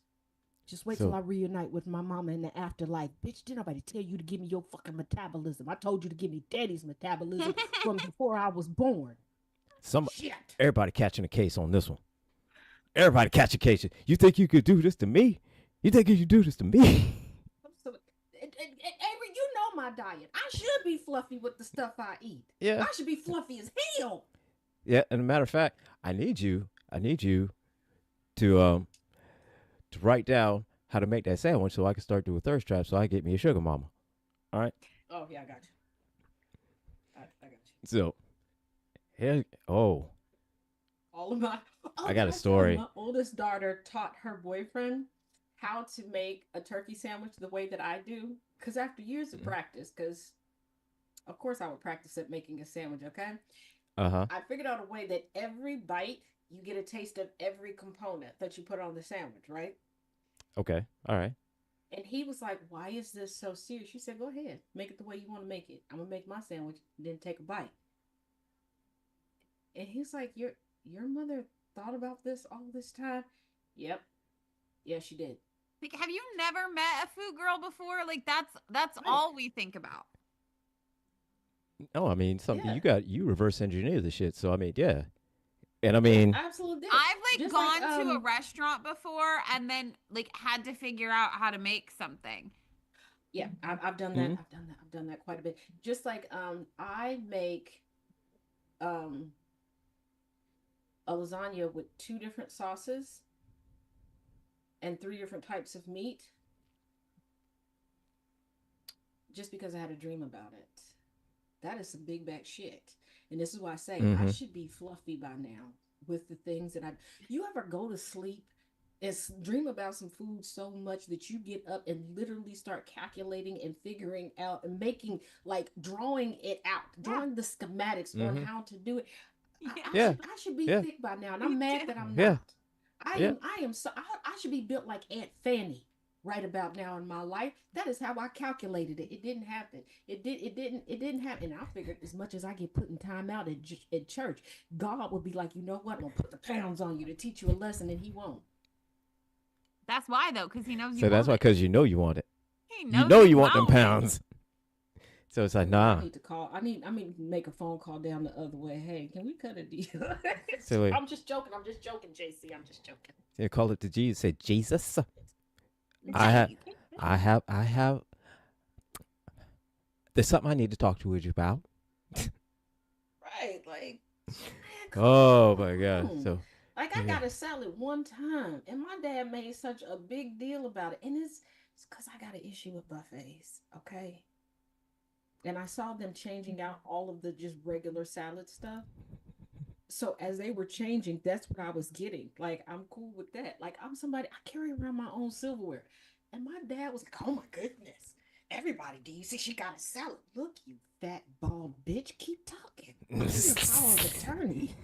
Just wait till I reunite with my mama in the afterlife. Bitch, did nobody tell you to give me your fucking metabolism? I told you to give me daddy's metabolism from before I was born. Everybody catching a case on this one. Everybody catch a case. You think you could do this to me? You think you could do this to me? Avery, you know my diet. I should be fluffy with the stuff I eat. Yeah. I should be fluffy as hell. Yeah, and a matter of fact, I need you to write down how to make that sandwich so I can start doing thirst trap so I get me a sugar mama. All right? Oh, yeah, I got you. I got you. So, here, oh, All of my oh, I did got a I tell you story. my oldest daughter taught her boyfriend how to make a turkey sandwich the way that I do? Because after years of practice, because of course I would practice at making a sandwich, okay? Uh huh. I figured out a way that every bite you get a taste of every component that you put on the sandwich, right? Okay. All right. And he was like, "Why is this so serious?" She said, "Go ahead, make it the way you want to make it. I'm gonna make my sandwich, then take a bite." And he's like, "Your mother thought about this all this time?" Yep, yeah, she did. Like, have you never met a food girl before? Like, that's Right. all we think about. Oh, I mean, something Yeah. you reverse engineer the shit. So I mean, yeah, and I mean, Absolutely did. I've like Just like gone to a restaurant before and then like had to figure out how to make something. yeah, I've done that. mm, I've done that quite a bit. Just like I make um a lasagna with two different sauces and three different types of meat just because I had a dream about it. That is some big back shit. And this is why I say I mm-hmm. should be fluffy by now with the things that I. You ever go to sleep and dream about some food so much that you get up and literally start calculating and figuring out and making like drawing it out, Yeah. drawing the schematics on Mm-hmm. how to do it. Yeah. Yeah. I should be Yeah. thick by now, and Me I'm mad too. that I'm Yeah. not. Yeah. I am so I should be built like Aunt Fanny right about now in my life. That is how I calculated it. It didn't happen. It didn't happen. And I figured as much as I get putting time out at church, God would be like, you know what? I'm gonna put the pounds on you to teach you a lesson, and He won't. That's why though, because he knows you So that's want why, it. because you know you want it. He You knows know you you want them want it. pounds. So it's like, Look, I nah. need to call. I need to make a phone call down the other way. Hey, can we cut a deal? So wait, I'm just joking. I'm just joking, JC. I'm just joking. you call it to Jesus. Say, Jesus, I have, Jeez. I have. There's something I need to talk to you about. Right, like, man, come Oh my God. on. So Like I yeah. got a salad one time, and my dad made such a big deal about it, and it's because I got an issue with buffets, okay? And I saw them changing out all of the just regular salad stuff. So as they were changing, that's what I was getting. Like I'm cool with that. Like I'm somebody I carry around my own silverware, and my dad was like, "Oh my goodness, everybody, do you see she got a salad? Look, you fat bald bitch, keep talking. I'm your power of attorney.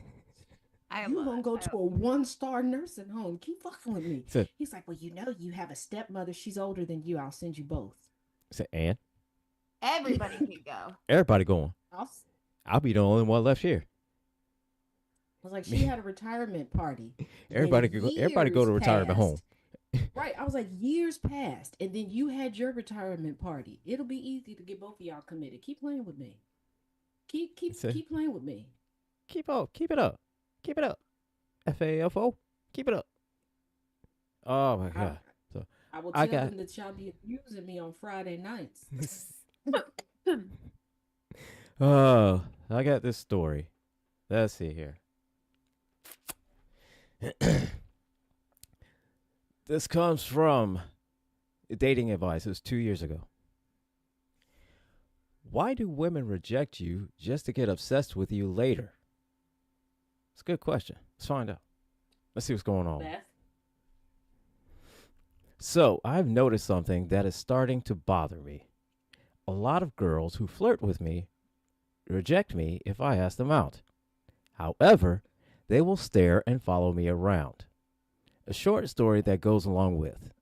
I You love gonna it. go to a 1-star nursing home? Keep fucking with me." so, He's like, "Well, you know, you have a stepmother. She's older than you. I'll send you both." and Everybody can go. everybody going. I I'll be the only one left here. was like, she had a retirement party. Everybody Then could go. Everybody go years to retirement home. passed. Right. I was like, years passed. And then you had your retirement party. It'll be easy to get both of y'all committed. Keep playing with me. So Keep playing with me. keep it up, keep it up. FAFO, keep it up. Oh my I God. So I will I tell got. them that y'all be abusing me on Friday nights. Oh, I got this story. Let's see here. This comes from dating advice. It was 2 years ago. Why do women reject you just to get obsessed with you later? It's a good question. Let's find out. Let's see what's going on. Beth. So, I've noticed something that is starting to bother me. A lot of girls who flirt with me reject me if I ask them out. However, they will stare and follow me around. A short story that goes along with.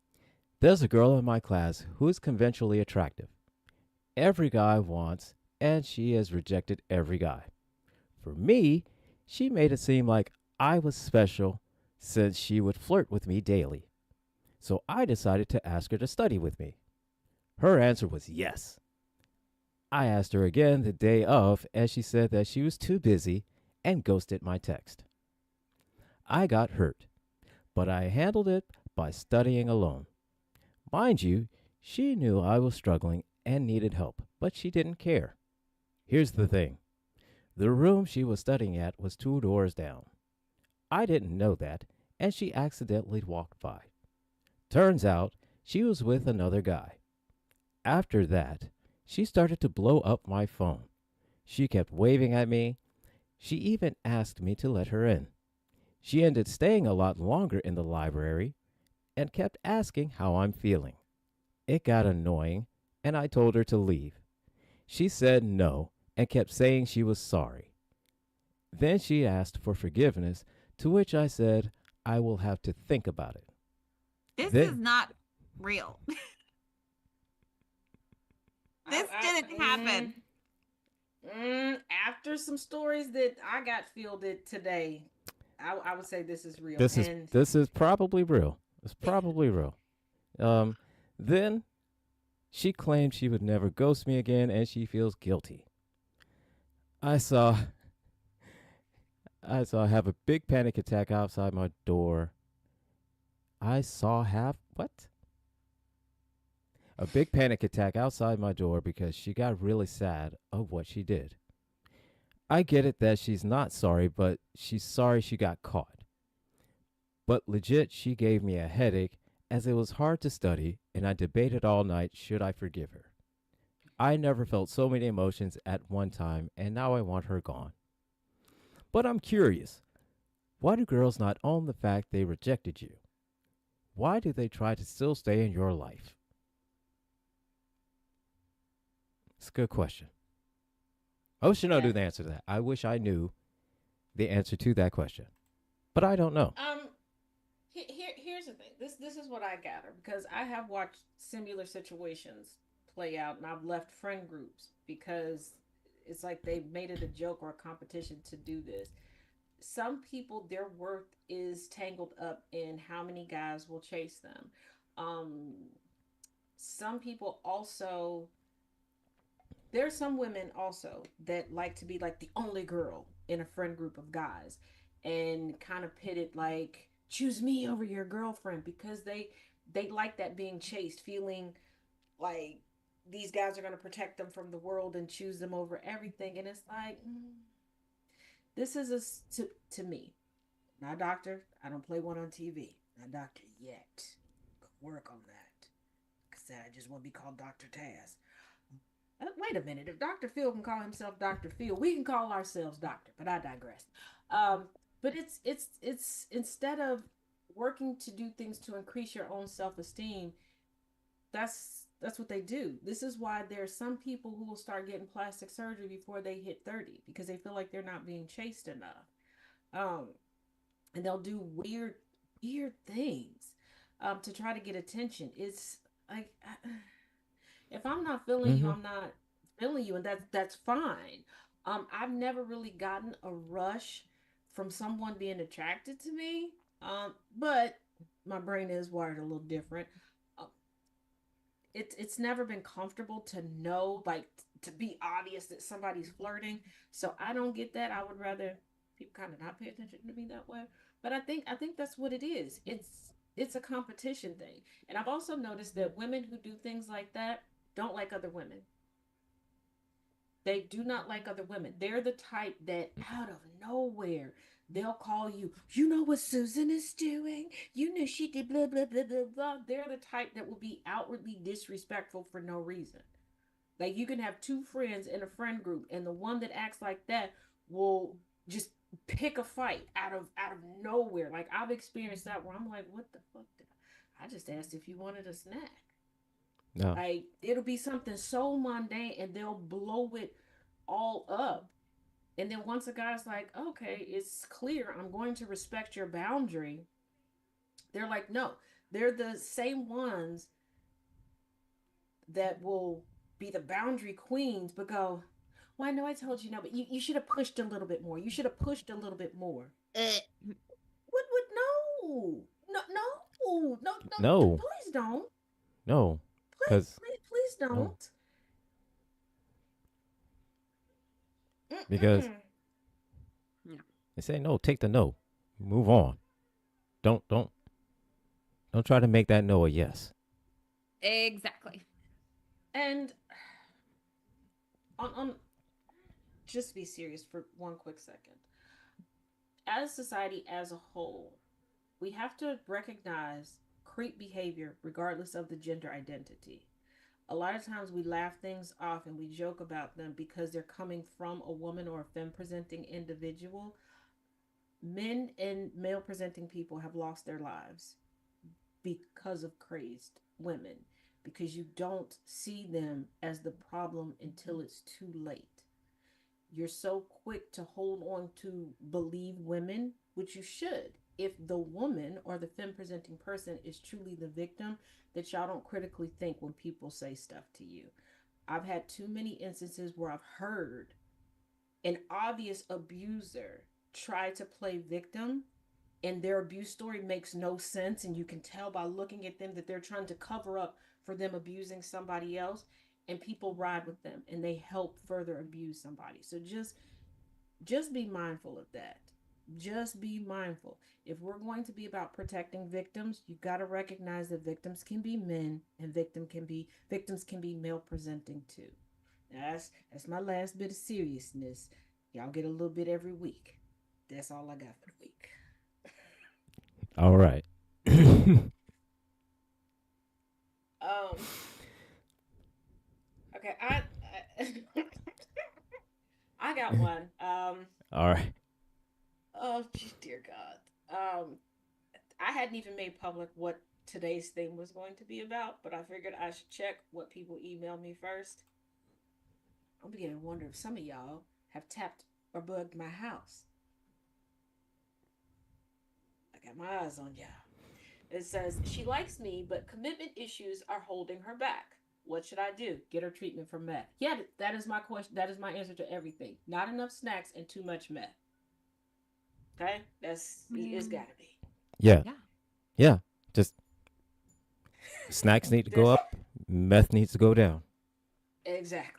There's a girl in my class who is conventionally attractive. Every guy wants, and she has rejected every guy. For me, she made it seem like I was special since she would flirt with me daily. So I decided to ask her to study with me. Her answer was yes. I asked her again the day of, and she said that she was too busy and ghosted my text. I got hurt, but I handled it by studying alone. Mind you, she knew I was struggling and needed help, but she didn't care. Here's the thing. The room she was studying at was 2 doors down. I didn't know that, and she accidentally walked by. Turns out, she was with another guy. After that, she started to blow up my phone. She kept waving at me. She even asked me to let her in. She ended staying a lot longer in the library and kept asking how I'm feeling. It got annoying, and I told her to leave. She said no and kept saying she was sorry. Then she asked for forgiveness, to which I said I will have to think about it. This is Then, not real. This I didn't happen. after some stories that I got fielded today, I would say this is real. this is And this is probably real. It's probably real. Um, then she claimed she would never ghost me again, and she feels guilty. I saw I saw have a big panic attack outside my door. I saw have what? A big panic attack outside my door because she got really sad of what she did. I get it that she's not sorry, but she's sorry she got caught. But legit, she gave me a headache as it was hard to study, and I debated all night should I forgive her. I never felt so many emotions at one time, and now I want her gone. But I'm curious, why do girls not own the fact they rejected you? Why do they try to still stay in your life? It's a good question. I wish I yeah, knew the answer to that. I wish I knew the answer to that question, but I don't know. here's the thing. This is what I gather because I have watched similar situations play out, and I've left friend groups because it's like they made it a joke or a competition to do this. Some people, their worth is tangled up in how many guys will chase them. Um, some people also, there's some women also that like to be like the only girl in a friend group of guys and kind of pit it like choose me over your girlfriend because they like that being chased, feeling like these guys are going to protect them from the world and choose them over everything. And it's like this is to me, not a doctor. I don't play one on TV, not a doctor yet. Work on that because I just want to be called Dr. Taz. Wait a minute. If Dr. Phil can call himself Dr. Phil, we can call ourselves Doctor. But I digress. Um, but it's instead of working to do things to increase your own self esteem, that's what they do. This is why there's some people who will start getting plastic surgery before they hit 30 because they feel like they're not being chased enough. Um, and they'll do weird things to try to get attention. It's like if I'm not feeling you, Mm-hmm. I'm not feeling you, and that's fine. I've never really gotten a rush from someone being attracted to me. But my brain is wired a little different. Uh, it's never been comfortable to know, like to be obvious that somebody's flirting. So I don't get that. I would rather people kind of not pay attention to me that way. But I think that's what it is. It's a competition thing. And I've also noticed that women who do things like that don't like other women. They do not like other women. They're the type that out of nowhere they'll call you. You know what Susan is doing? You know she did blah blah blah blah blah. They're the type that will be outwardly disrespectful for no reason. Like you can have two friends in a friend group, and the one that acts like that will just pick a fight out of nowhere. Like I've experienced that where I'm like, what the fuck? I just asked if you wanted a snack. No. Like it'll be something so mundane, and they'll blow it all up. And then once a guy's like, okay, it's clear, I'm going to respect your boundary. They're like, no, they're the same ones that will be the boundary queens, but go, well, I know I told you no, but you should have pushed a little bit more. You should have pushed a little bit more. What would no, no, no, no, no, No. please don't. No. Cause Please no. don't. Because Mm-mm. they say no. Take the no. Move on. Don't don't try to make that no a yes. Exactly. And on just be serious for one quick second. As society as a whole, we have to recognize creep behavior regardless of the gender identity. A lot of times we laugh things off and we joke about them because they're coming from a woman or a femme presenting individual. Men and male presenting people have lost their lives because of crazed women, because you don't see them as the problem until it's too late. You're so quick to hold on to believe women, which you should. If the woman or the femme presenting person is truly the victim, that y'all don't critically think when people say stuff to you. I've had too many instances where I've heard an obvious abuser try to play victim, and their abuse story makes no sense, and you can tell by looking at them that they're trying to cover up for them abusing somebody else, and people ride with them and they help further abuse somebody. So just be mindful of that. Just be mindful. If we're going to be about protecting victims, you got to recognize that victims can be men and victims can be male presenting too. That's my last bit of seriousness. Y'all get a little bit every week. That's all I got for the week. All right. Um. Okay. I I got one. All right. Oh, dear God. I hadn't even made public what today's thing was going to be about, but I figured I should check what people emailed me first. I'm beginning to wonder if some of y'all have tapped or bugged my house. I got my eyes on y'all. It says she likes me, but commitment issues are holding her back. What should I do? Get her treatment for meth. Yeah, that is my question. That is my answer to everything. Not enough snacks and too much meth. Okay, it's Mm, gotta be. Yeah. yeah. Yeah. Just snacks need to go This up, meth needs to go down. exactly.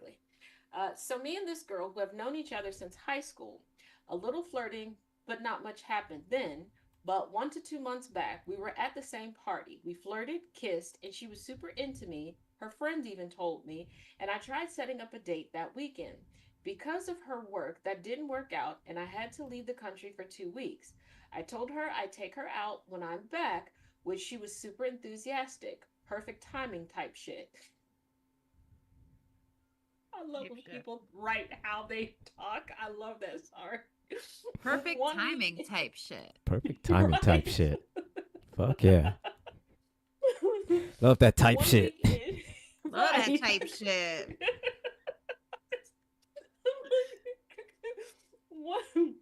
So me and this girl who have known each other since high school, a little flirting, but not much happened then. But 1 to 2 months back, we were at the same party. We flirted, kissed, and she was super into me. Her friends even told me, and I tried setting up a date that weekend. Because of her work, that didn't work out, and I had to leave the country for 2 weeks. I told her I'd take her out when I'm back, which she was super enthusiastic. Perfect timing type shit. I love Type when shit. people write how they talk. I love that. Sorry. Perfect 1 week, timing type shit. Perfect timing type right? shit. Fuck yeah. Love that type one shit. week in, Love that right? type shit. one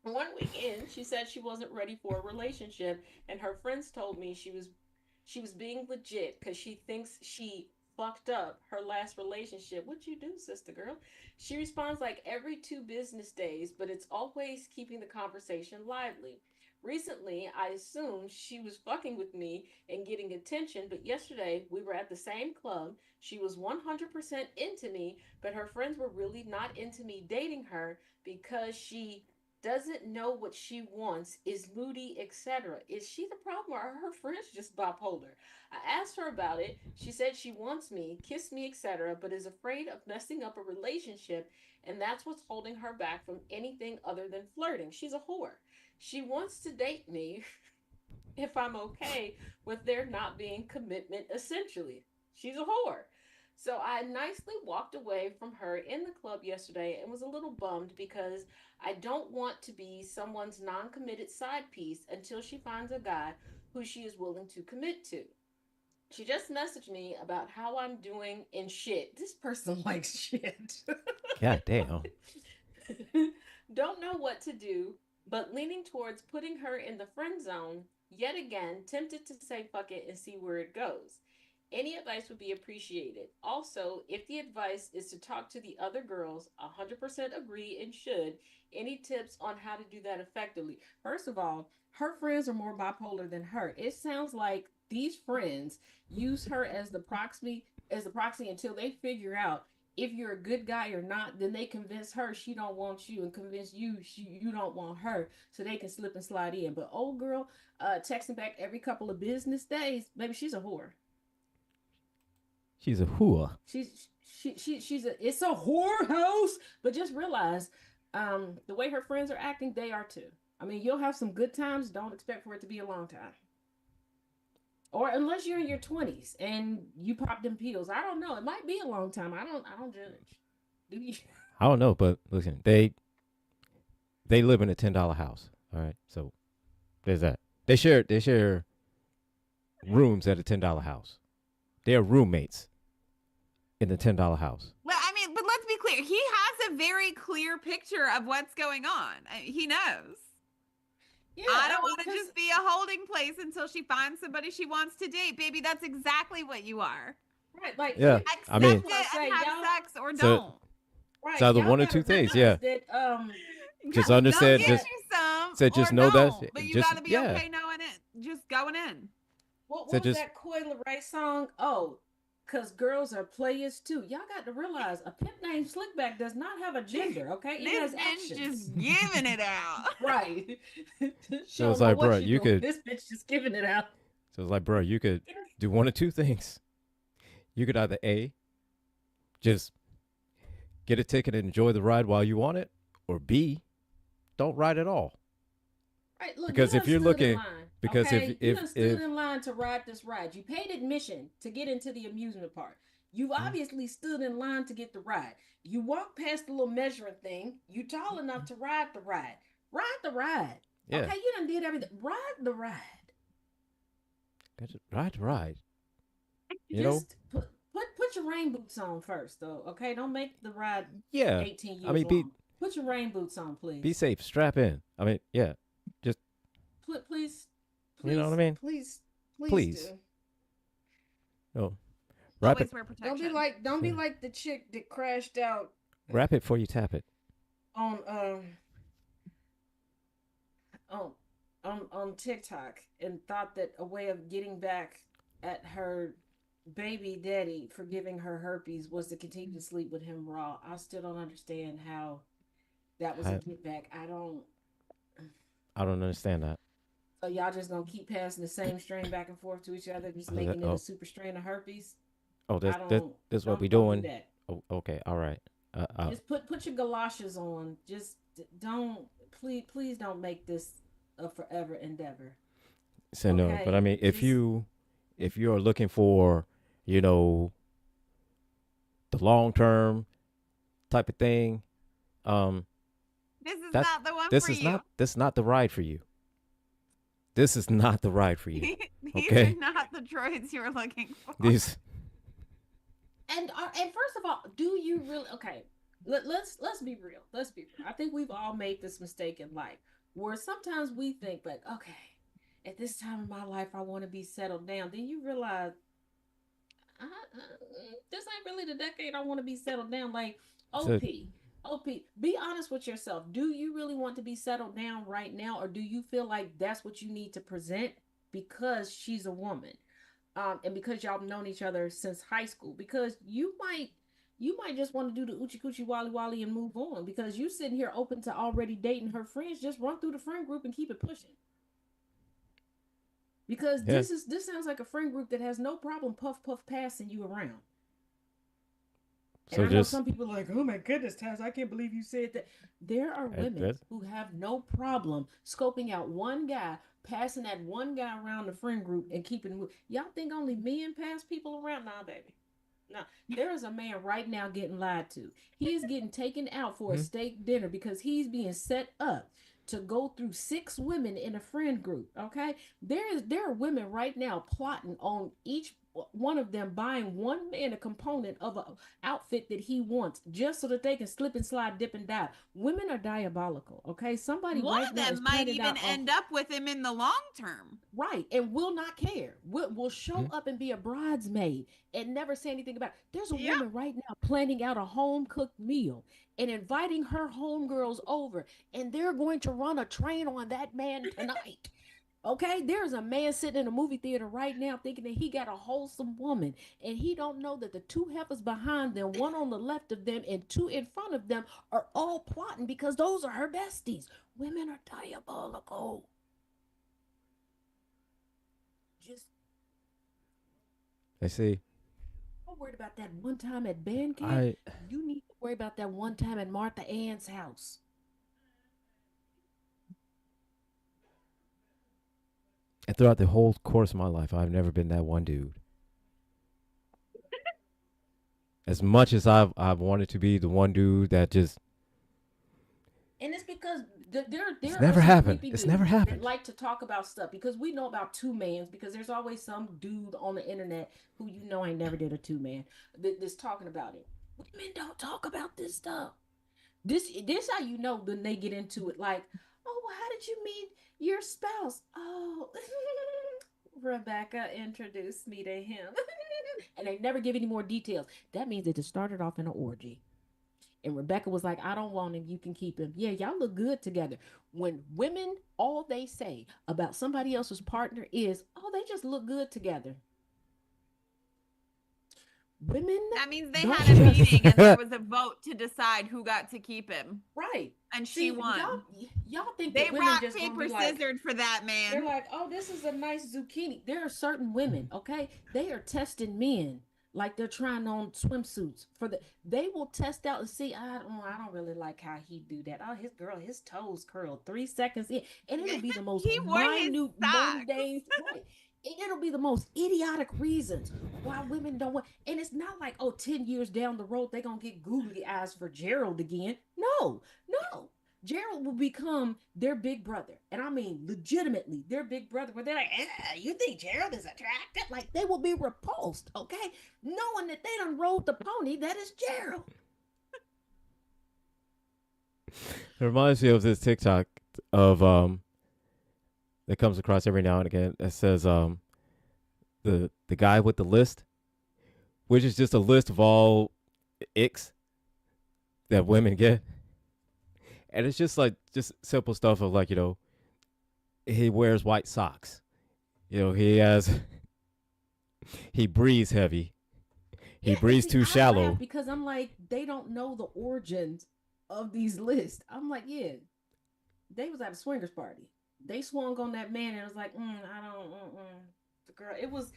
one weekend, she said she wasn't ready for a relationship, and her friends told me she was being legit because she thinks she fucked up her last relationship. What you do, sister girl? She responds like every 2 business days, but it's always keeping the conversation lively. Recently, I assumed she was fucking with me and getting attention, but yesterday we were at the same club. She was 100% into me, but her friends were really not into me dating her because she doesn't know what she wants, is moody, etc. Is she the problem or are her friends just bipolar? I asked her about it. She said she wants me, kiss me, etc., but is afraid of messing up a relationship, and that's what's holding her back from anything other than flirting. She's a whore. She wants to date me if I'm okay with there not being commitment, essentially. She's a whore. So I nicely walked away from her in the club yesterday and was a little bummed because I don't want to be someone's non committed side piece until she finds a guy who she is willing to commit to. She just messaged me about how I'm doing in shit. This person likes shit. God damn. Don't know what to do, but leaning towards putting her in the friend zone, yet again, tempted to say fuck it and see where it goes. Any advice would be appreciated. Also, if the advice is to talk to the other girls, 100% agree and should. Any tips on how to do that effectively? First of all, her friends are more bipolar than her. It sounds like these friends use her as the proxy until they figure out if you're a good guy or not. Then they convince her she don't want you and convince you don't want her, so they can slip and slide in. But old girl, texting back every couple of business days, maybe she's a whore. She's a whore. It's a whorehouse. But just realize, the way her friends are acting, they are too. I mean, you'll have some good times. Don't expect for it to be a long time. Or unless you're in your 20s and you pop them pills. I don't know. It might be a long time. I don't judge. Do you? I don't know, but listen, they live in a $10 house. All right, so there's that. They share rooms at a $10 house. They are roommates in the $10 house. Well, I mean, but let's be clear. He has a very clear picture of what's going on. He knows. Yeah, I I don't mean, want to just be a holding place until she finds somebody she wants to date, baby. That's exactly what you are. right, like Yeah, I Accept mean, it say, and have y'all, sex or so don't. it's right, either y'all one or gotta two things. realize Yeah, that just Go understand. get yeah. Just you some said, or just know that. don't. But you Just got to be yeah. okay knowing it. Just going in. What Said was just that Coy Ray song? Oh, cause girls are players too. Y'all got to realize a pimp named Slickback does not have a gender. Okay, it This has bitch actions. just giving it out. Right. so Show it's no like, bro, what you you doing. could. This bitch just giving it out. So it's like, bro, you could do one or two things. You could either A, just get a ticket and enjoy the ride while you want it, or B, don't ride at all. Right, look, you Because if done you're stood in looking, line. because Okay, you done stood if in line to ride this ride. You paid admission to get into the amusement park. You mm, obviously stood in line to get the ride. You walk past the little measuring thing. You tall enough to ride the ride. Ride the ride. yeah, Okay, you done did everything. Ride the ride. ride the ride. You know, Just put your rain boots on first, though. Okay, don't make the ride yeah. 18 I years mean, be long. Put your rain boots on, be please. safe, strap in. I mean, yeah, just Please, you know what I please, mean. please, please Please, do. no, wrap it, Always wear Don't be protection. like don't be like the chick that crashed out wrap it before you tap it. on on on TikTok and thought that a way of getting back at her baby daddy for giving her herpes was to continue to sleep with him raw. I still don't understand how that was a I, get back. I don't. I don't understand that. So y'all just gonna keep passing the same strain back and forth to each other, just making it a Oh, super strain of herpes. oh, I this what we don't do doing. that. Oh, okay, all right. Just put your galoshes on. Just don't please don't make this a forever endeavor. So no, but I Okay, mean, just if you're looking for, you know, the long term type of thing, um, This is that not the one for you. this is not the ride for you. This is not the ride for you. These are Okay, not the droids you were looking for. these and first of all, do you really? Okay, let's be real. Let's be real. I think we've all made this mistake in life where sometimes we think like, okay, at this time in my life, I want to be settled down. Then you realize this ain't really the decade I want to be settled down. Like so OP, be honest with yourself. Do you really want to be settled down right now, or do you feel like that's what you need to present because she's a woman, and because y'all have known each other since high school? Because you might just want to do the oochie coochie wally wally and move on because you sitting here open to already dating her friends. Just run through the friend group and keep it pushing. Because yeah. this sounds like a friend group that has no problem puff passing you around. And So I know just some people are like, oh my goodness, Taz, I can't believe you said that. There are women that, who have no problem scoping out one guy, passing that one guy around the friend group and keeping. Y'all think only men pass people around? Nah, baby. Nah. There is a man right now getting lied to. He is getting taken out for a hmm? steak dinner because he's being set up to go through six women in a friend group. Okay, there are women right now plotting on each one of them buying one man a component of a outfit that he wants just so that they can slip and slide, dip and dive. Women are diabolical. Okay, somebody One right of now is them might planning even out a end up with him in the long term. right and will not care. Will Hmm? show up and be a bridesmaid and never say anything about it. There's a Yep. woman right now planning out a home cooked meal and inviting her homegirls over, and they're going to run a train on that man tonight. Okay, there's a man sitting in a movie theater right now thinking that he got a wholesome woman, and he don't know that the two heifers behind them, one on the left of them and two in front of them, are all plotting because those are her besties. Women are diabolical. Just I see. don't worry about that one time at band camp. I You need to worry about that one time at Martha Ann's house. And throughout the whole course of my life, I've never been that one dude. As much as I've wanted to be the one dude that just And it's because it's there are never some happened. creepy It's never dudes that happened. like to talk about stuff because we know about two mans because there's always some dude on the internet who ain't never did a two man that's talking about it. Women don't talk about this stuff. This how you know when they get into it. Like, oh, well, how did you meet your spouse? Oh, Rebecca introduced me to him, and they never give any more details. That means it just started off in an orgy. And Rebecca was like, I don't want him. You can keep him. Yeah, y'all look good together. When women, all they say about somebody else's partner is, oh, they just look good together. Women That means they don't had a just, meeting and there was a vote to decide who got to keep him. right. And she See, won. y'all think They that women rock, just gonna paper, be like, scissors for that they're man. like, oh, this is a nice zucchini. There are certain women, okay? They are testing men like they're trying on swimsuits for the. They will test out and see. I don't really like how he do that. Oh, his toes curled 3 seconds in, and it'll be the most He wore his minute, socks. mundane, right? And it'll be the most idiotic reasons why women don't want. And it's not like, oh, 10 years down the road they're gonna get googly eyes for Gerald again. No, no. Gerald will become their big brother. And I mean, legitimately, their big brother, where they're like, you think Gerald is attractive? Like, they will be repulsed, okay? Knowing that they done rode the pony that is Gerald. It reminds me of this TikTok of that comes across every now and again that says the guy with the list, which is just a list of all icks that women get. And it's just like just simple stuff of like, he wears white socks. He has he breathes heavy. He Yeah, and breathes see, too I laugh shallow. because I'm like, they don't know the origins of these lists. I'm like, yeah, they was at a swingers party. They swung on that man and it was like, I don't, the girl. It was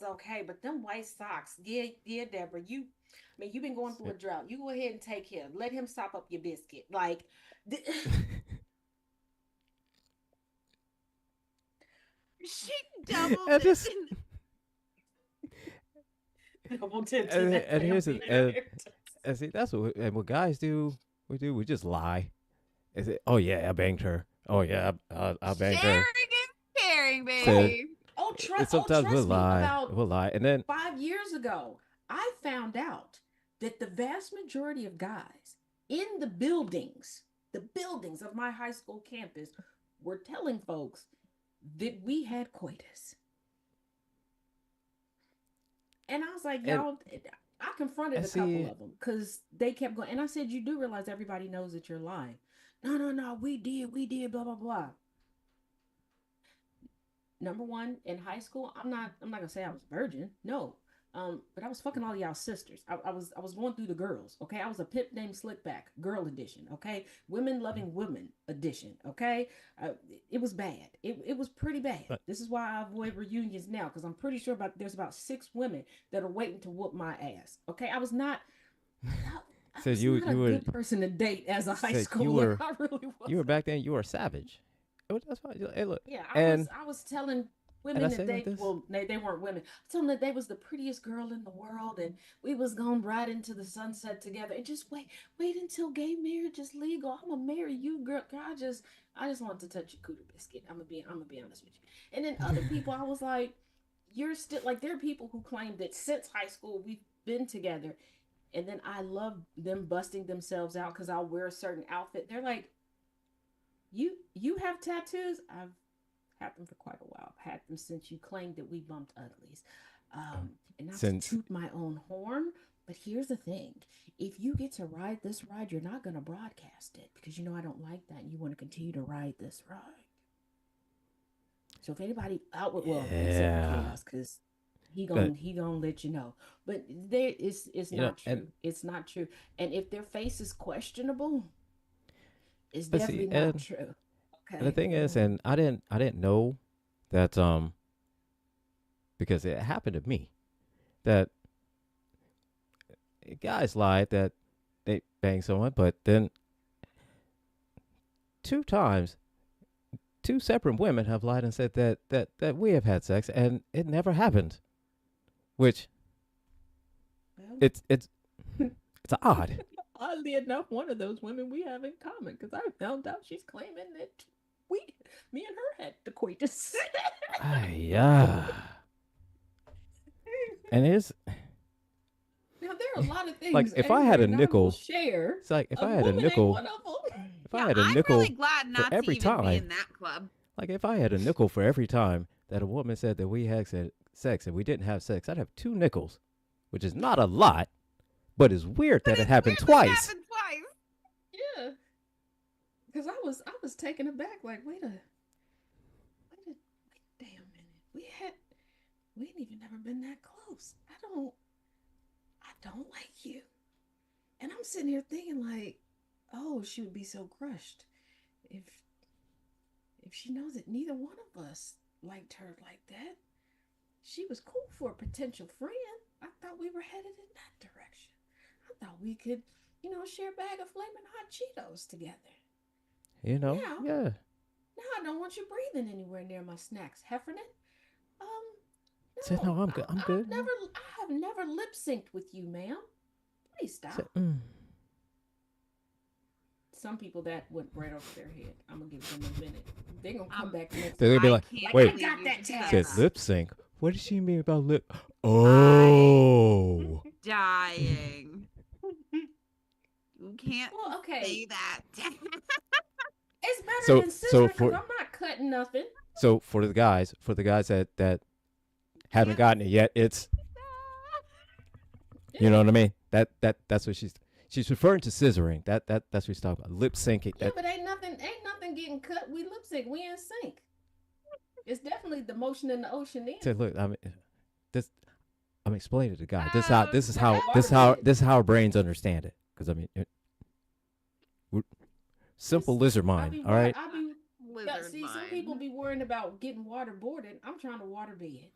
okay, but them white socks, yeah, yeah, Deborah, I mean, you've been going through a drought. You go ahead and take him. Let him sop up your biscuit. Like, She doubled and it. just double tip to and, that and here's family. and see that's what guys do. We just lie. Is it? Oh yeah, I banged her. Oh yeah, I banged her. Sharing is caring, So baby. sometimes we'll Trust me. lie. About We'll lie, and then 5 years ago, I found out that the vast majority of guys in the buildings of my high school campus, were telling folks that we had coitus. And I was like, and y'all, I confronted and a couple see of them because they kept going. And I said, you do realize everybody knows that you're lying. No, no, no, we did, blah, blah, blah. Number one, in high school, I'm not gonna say I was a virgin. No. But I was fucking all y'all sisters. I was going through the girls. Okay. I was a pip named Slickback, girl edition. Okay. Women loving women edition. Okay. It was bad. It was pretty bad. but This is why I avoid reunions now, because I'm pretty sure there's about 6 women that are waiting to whoop my ass. Okay. I said was you not a you were good person to date as a high said schooler. I really you were wasn't. back then. You were a savage. That's why. Hey, look, Yeah, I was and I was telling I women that say it like this. they weren't women. I told them that they was the prettiest girl in the world and we was gonna ride into the sunset together and just wait until gay marriage is legal. I'm gonna marry you, girl. I just wanted to touch your cooter biscuit. I'm gonna be honest with you. And then other people, I was like, you're still like there are people who claim that since high school we've been together, and then I love them busting themselves out because I'll wear a certain outfit. They're like, you have tattoos? I've had them for quite a while. I've had them since you claimed that we bumped uglies. And not to Since toot my own horn, but here's the thing. If you get to ride this ride, you're not going to broadcast it because you know I don't like that and you want to continue to ride this ride. So if anybody outward, well, except for yeah, chaos, because he but gonna he gonna let you know. But there it's not and true. It's not true. And if their face is questionable, it's but see, definitely not true. and the Okay. thing is, and I didn't know that because it happened to me that guys lie that they bang someone, but then two times two separate women have lied and said that we have had sex and it never happened. Which Well, it's it's odd. oddly enough, one of those women we have in common because I found out she's claiming that we, me and her had the coitus. Yeah. And it's Now there are a lot of like things if I Avery had a and I will nickel, share. it's like if A I had a woman ain't nickel, one of them. if I Yeah, had a I'm really nickel glad for not to every even be time, in that club. like if I had a nickel for every time that a woman said that we had sex and we didn't have sex, I'd have two nickels, which is not a lot, but it's weird But that it it's happened weird that it twice. happened twice. Yeah, because I was taken aback. Like, wait a damn minute. We ain't even never been that close. I don't like you. And I'm sitting here thinking like, oh, she would be so crushed if if she knows that neither one of us liked her like that. She was cool for a potential friend. I thought we were headed in that direction. I thought we could, share a bag of flaming hot Cheetos together. You know? Now, Yeah. now I don't want you breathing anywhere near my snacks, Heffernan. Um, Said no, no, I'm good. I'm good. I have never lip synced with you, ma'am. Please Said, stop. Some people that went right over their head. I'm gonna give them a minute. They're gonna come back next They're gonna week. be I like, can't wait, I believe got you that just tag. said said that. lip sync. What does she mean about lip? Oh. Dying. You can't Well, okay. say that. It's better So than so scissoring because for I'm not cutting nothing. so for the guys that haven't Can't gotten it yet, it's Yeah. you know what I mean. That's what she's referring to scissoring. That's what she's talking about. Lip syncing. Yeah, but ain't nothing getting cut. We lip sync. We in sync. It's definitely the motion in the ocean in. Said, look, I mean, this. I'm explaining to the guy. But that This is how our brains understand it. Because I mean, simple lizard I mind. be All right. I be lizard see some mind. people be worrying about getting waterboarded. I'm trying to waterbed.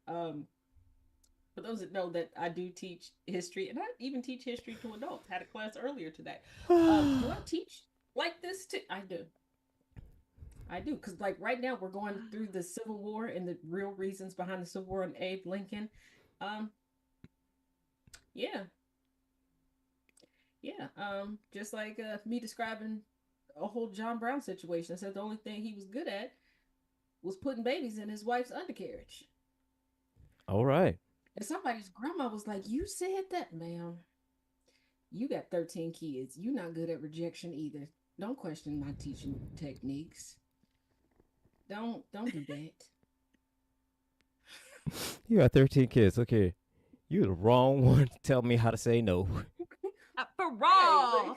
And for those that know that I do teach history, and I even teach history to adults. Had a class earlier today. Do I teach like this too? I do, because like right now we're going through the Civil War and the real reasons behind the Civil War and Abe Lincoln. Um, yeah, yeah. Just like me describing a whole John Brown situation. I said the only thing he was good at was putting babies in his wife's undercarriage. All right. And somebody's grandma was like, "You said that, ma'am. You got 13 kids. You not good at rejection either. Don't question my teaching techniques. Don't do that." You got 13 kids. Okay. You're the wrong one to tell me how to say no. For Right, raw.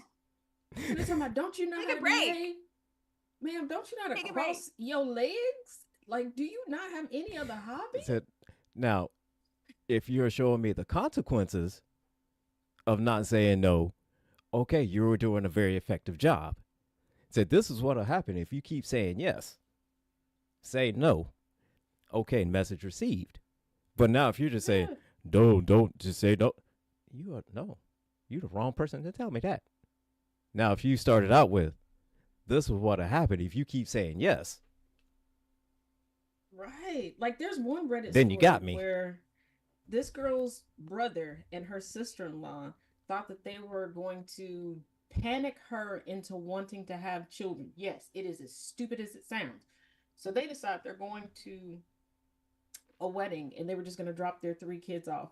and they're talking about, don't you know Take how a to break. behave? Ma'am, don't you know how to Take a break. cross your legs? Like, do you not have any other hobby? Said, now, if you're showing me the consequences of not saying no, okay, you were doing a very effective job. Said, this is what'll happen if you keep saying yes. Say no. Okay, message received. But now if you're just saying, Yeah. don't just say no, you are no. You're the wrong person to tell me that. Now if you started out with, this is what'll happen if you keep saying yes. Right. Like, there's one Reddit Then you story got me. where this girl's brother and her sister-in-law thought that they were going to panic her into wanting to have children. Yes, it is as stupid as it sounds. So they decide they're going to a wedding and they were just going to drop their three kids off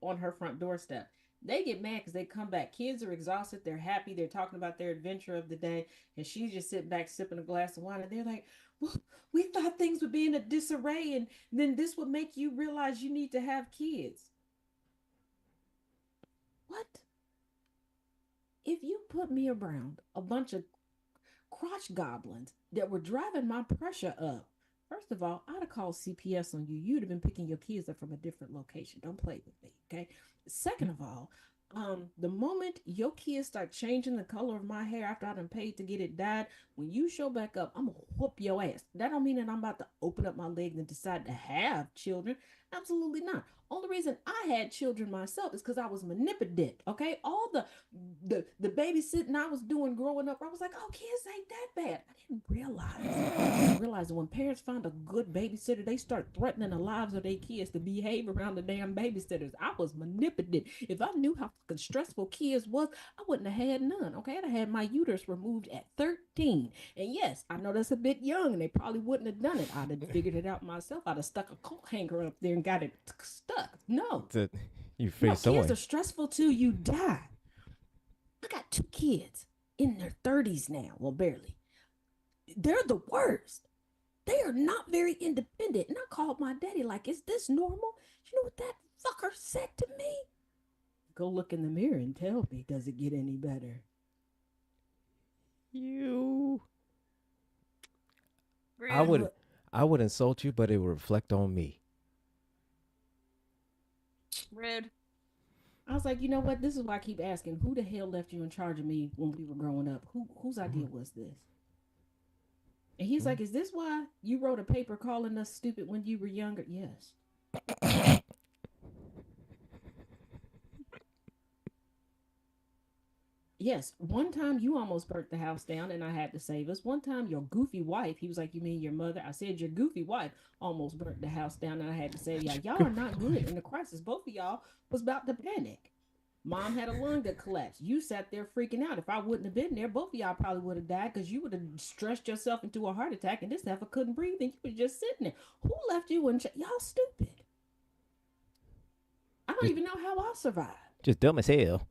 on her front doorstep. They get mad because they come back. Kids are exhausted. They're happy. They're talking about their adventure of the day. And she's just sitting back sipping a glass of wine. And they're like, well, we thought things would be in a disarray. And then this would make you realize you need to have kids. What? If you put me around a bunch of crotch goblins that were driving my pressure up, first of all, I'd have called CPS on you. You'd have been picking your kids up from a different location. Don't play with me, okay? Second of all, The moment your kids start changing the color of my hair after I done paid to get it dyed, when you show back up, I'm gonna whoop your ass. That don't mean that I'm about to open up my legs and decide to have children. Absolutely not. Only reason I had children myself is because I was manipulated. Okay, all the babysitting I was doing growing up, I was like, oh, kids ain't that bad. I didn't realize that when parents find a good babysitter, they start threatening the lives of their kids to behave around the damn babysitters. I was manipulated. If I knew how fucking stressful kids was, I wouldn't have had none. Okay, I'd have had my uterus removed at 13. And yes, I know that's a bit young, and they probably wouldn't have done it. I'd have figured it out myself. I'd have stuck a coat hanger up there and got it stuck. No, That you no, face kids someone. are stressful till you die. I got two kids in their 30s now. Well, barely. They're the worst. They are not very independent. And I called my daddy, like, is this normal? You know what that fucker said to me? Go look in the mirror and tell me, does it get any better? You. I Rude. would. I would insult you, but it would reflect on me. Rude. I was like, you know what? This is why I keep asking, who the hell left you in charge of me when we were growing up? Whose idea was this? And he's like, is this why you wrote a paper calling us stupid when you were younger? Yes. Yes, one time you almost burnt the house down and I had to save us. One time your goofy wife, he was like, you mean your mother? I said, your goofy wife almost burnt the house down and I had to save y'all. Y'all are not good in the crisis. Both of y'all was about to panic. Mom had a lung that collapsed. You sat there freaking out. If I wouldn't have been there, both of y'all probably would have died because you would have stressed yourself into a heart attack and this heifer couldn't breathe and you was just sitting there. Who left you in y'all stupid? I don't Just, even know how I survived. just dumb as hell.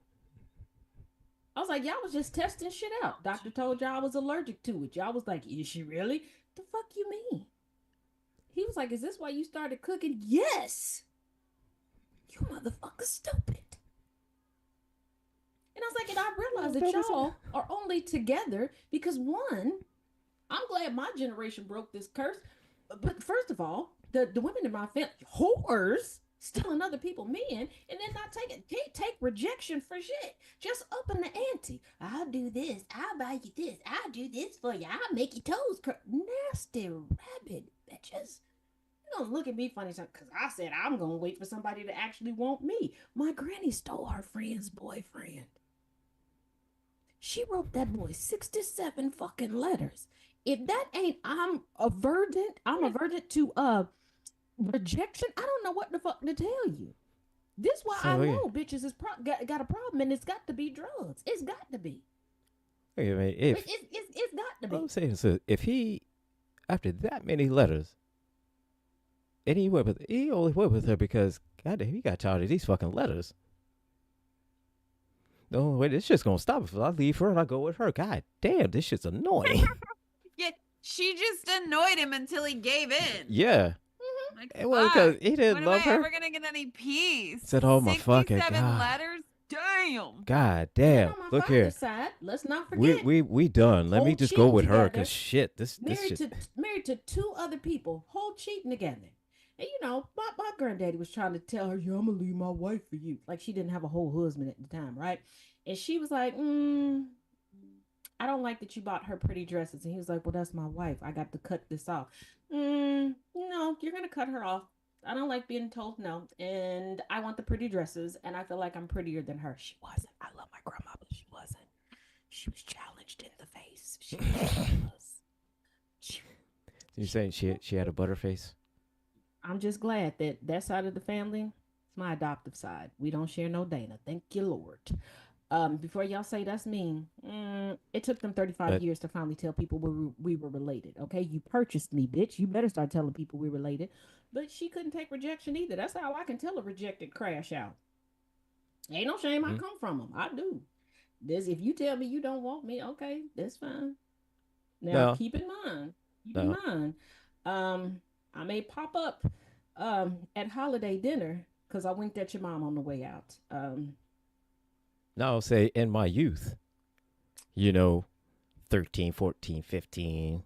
I was like, y'all was just testing shit out. Doctor told y'all I was allergic to it. Y'all was like, is she really? The fuck you mean? He was like, is this why you started cooking? Yes. You motherfucker stupid. And I was like, and I realized that y'all are only together because one, I'm glad my generation broke this curse. But first of all, the women in my family, whores, stealing other people men, and then not taking, can't take rejection for shit. Just upping the ante. I'll do this. I'll buy you this. I'll do this for you. I'll make your toes curl. Nasty rabbit bitches. You gonna look at me funny because I said I'm gonna wait for somebody to actually want me. My granny stole her friend's boyfriend. She wrote that boy 67 fucking letters. If that ain't I'm a verdant to rejection. I don't know what the fuck to tell you. This why I So yeah. know bitches is got a problem and it's got to be drugs. It's got to be. Wait a minute. It's got to be. I'm saying, so if he, after that many letters, and he only went with her because goddamn, he got tired of these fucking letters. No, wait, this shit's gonna stop if I leave her and I go with her. God damn, this shit's annoying. Yeah, she just annoyed him until he gave in. Yeah. Like, It was because he when didn't am love I her. ever gonna get any peace? Said, oh my fucking 67 God. letters? Damn. God And then damn. on my Look here. father's side, let's not forget, We done. Let me whole just go cheating with her together, because shit, this married shit. to two other people, whole cheating together. And you know, my granddaddy was trying to tell her, yeah, I'm gonna leave my wife for you. Like she didn't have a whole husband at the time, right? And she was like, I don't like that you bought her pretty dresses. And he was like, well, that's my wife. I got to cut this off. No, you're gonna cut her off. I don't like being told no. And I want the pretty dresses. And I feel like I'm prettier than her. She wasn't. I love my grandma, but she wasn't. She was challenged in the face. She was. She, You saying she had a butterface? I'm just glad that that side of the family is my adoptive side. We don't share no Dana. Thank you, Lord. Before y'all say that's mean, it took them 35 But years to finally tell people we were related. Okay, you purchased me, bitch. You better start telling people we're related. But she couldn't take rejection either. That's how I can tell a rejected crash out. Ain't no shame. I mm, come from them. I do. This if you tell me you don't want me, okay, that's fine. Now no, keep in no, mind, I may pop up at holiday dinner because I winked at your mom on the way out. no. Say in my youth, you know, 13, 14, 15,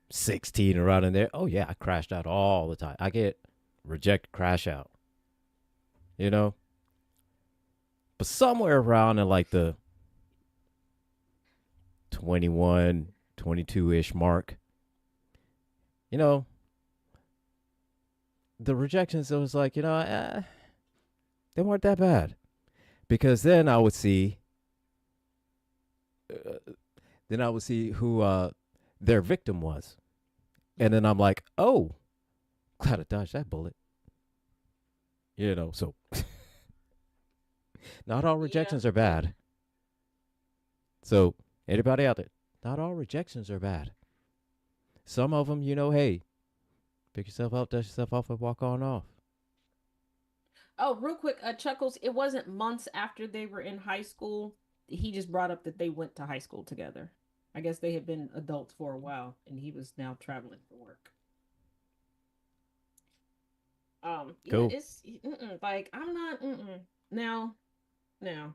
16, around in there. Oh yeah, I crashed out all the time. I get reject, crash out. You know, But somewhere around in like the 21, 22-ish mark, you know, the rejections, it was like, they weren't that bad. Because then I would see, who their victim was. And then I'm like, oh, glad I dodged that bullet. So not all Yeah. rejections are bad. So anybody out there, not all rejections are bad. Some of them, hey, pick yourself up, dust yourself off, and walk on off. Oh, real quick, Chuckles, it wasn't months after they were in high school. He just brought up that they went to high school together. I guess they had been adults for a while, and he was now traveling for work. Yeah, Cool. it's like I'm not now. Now,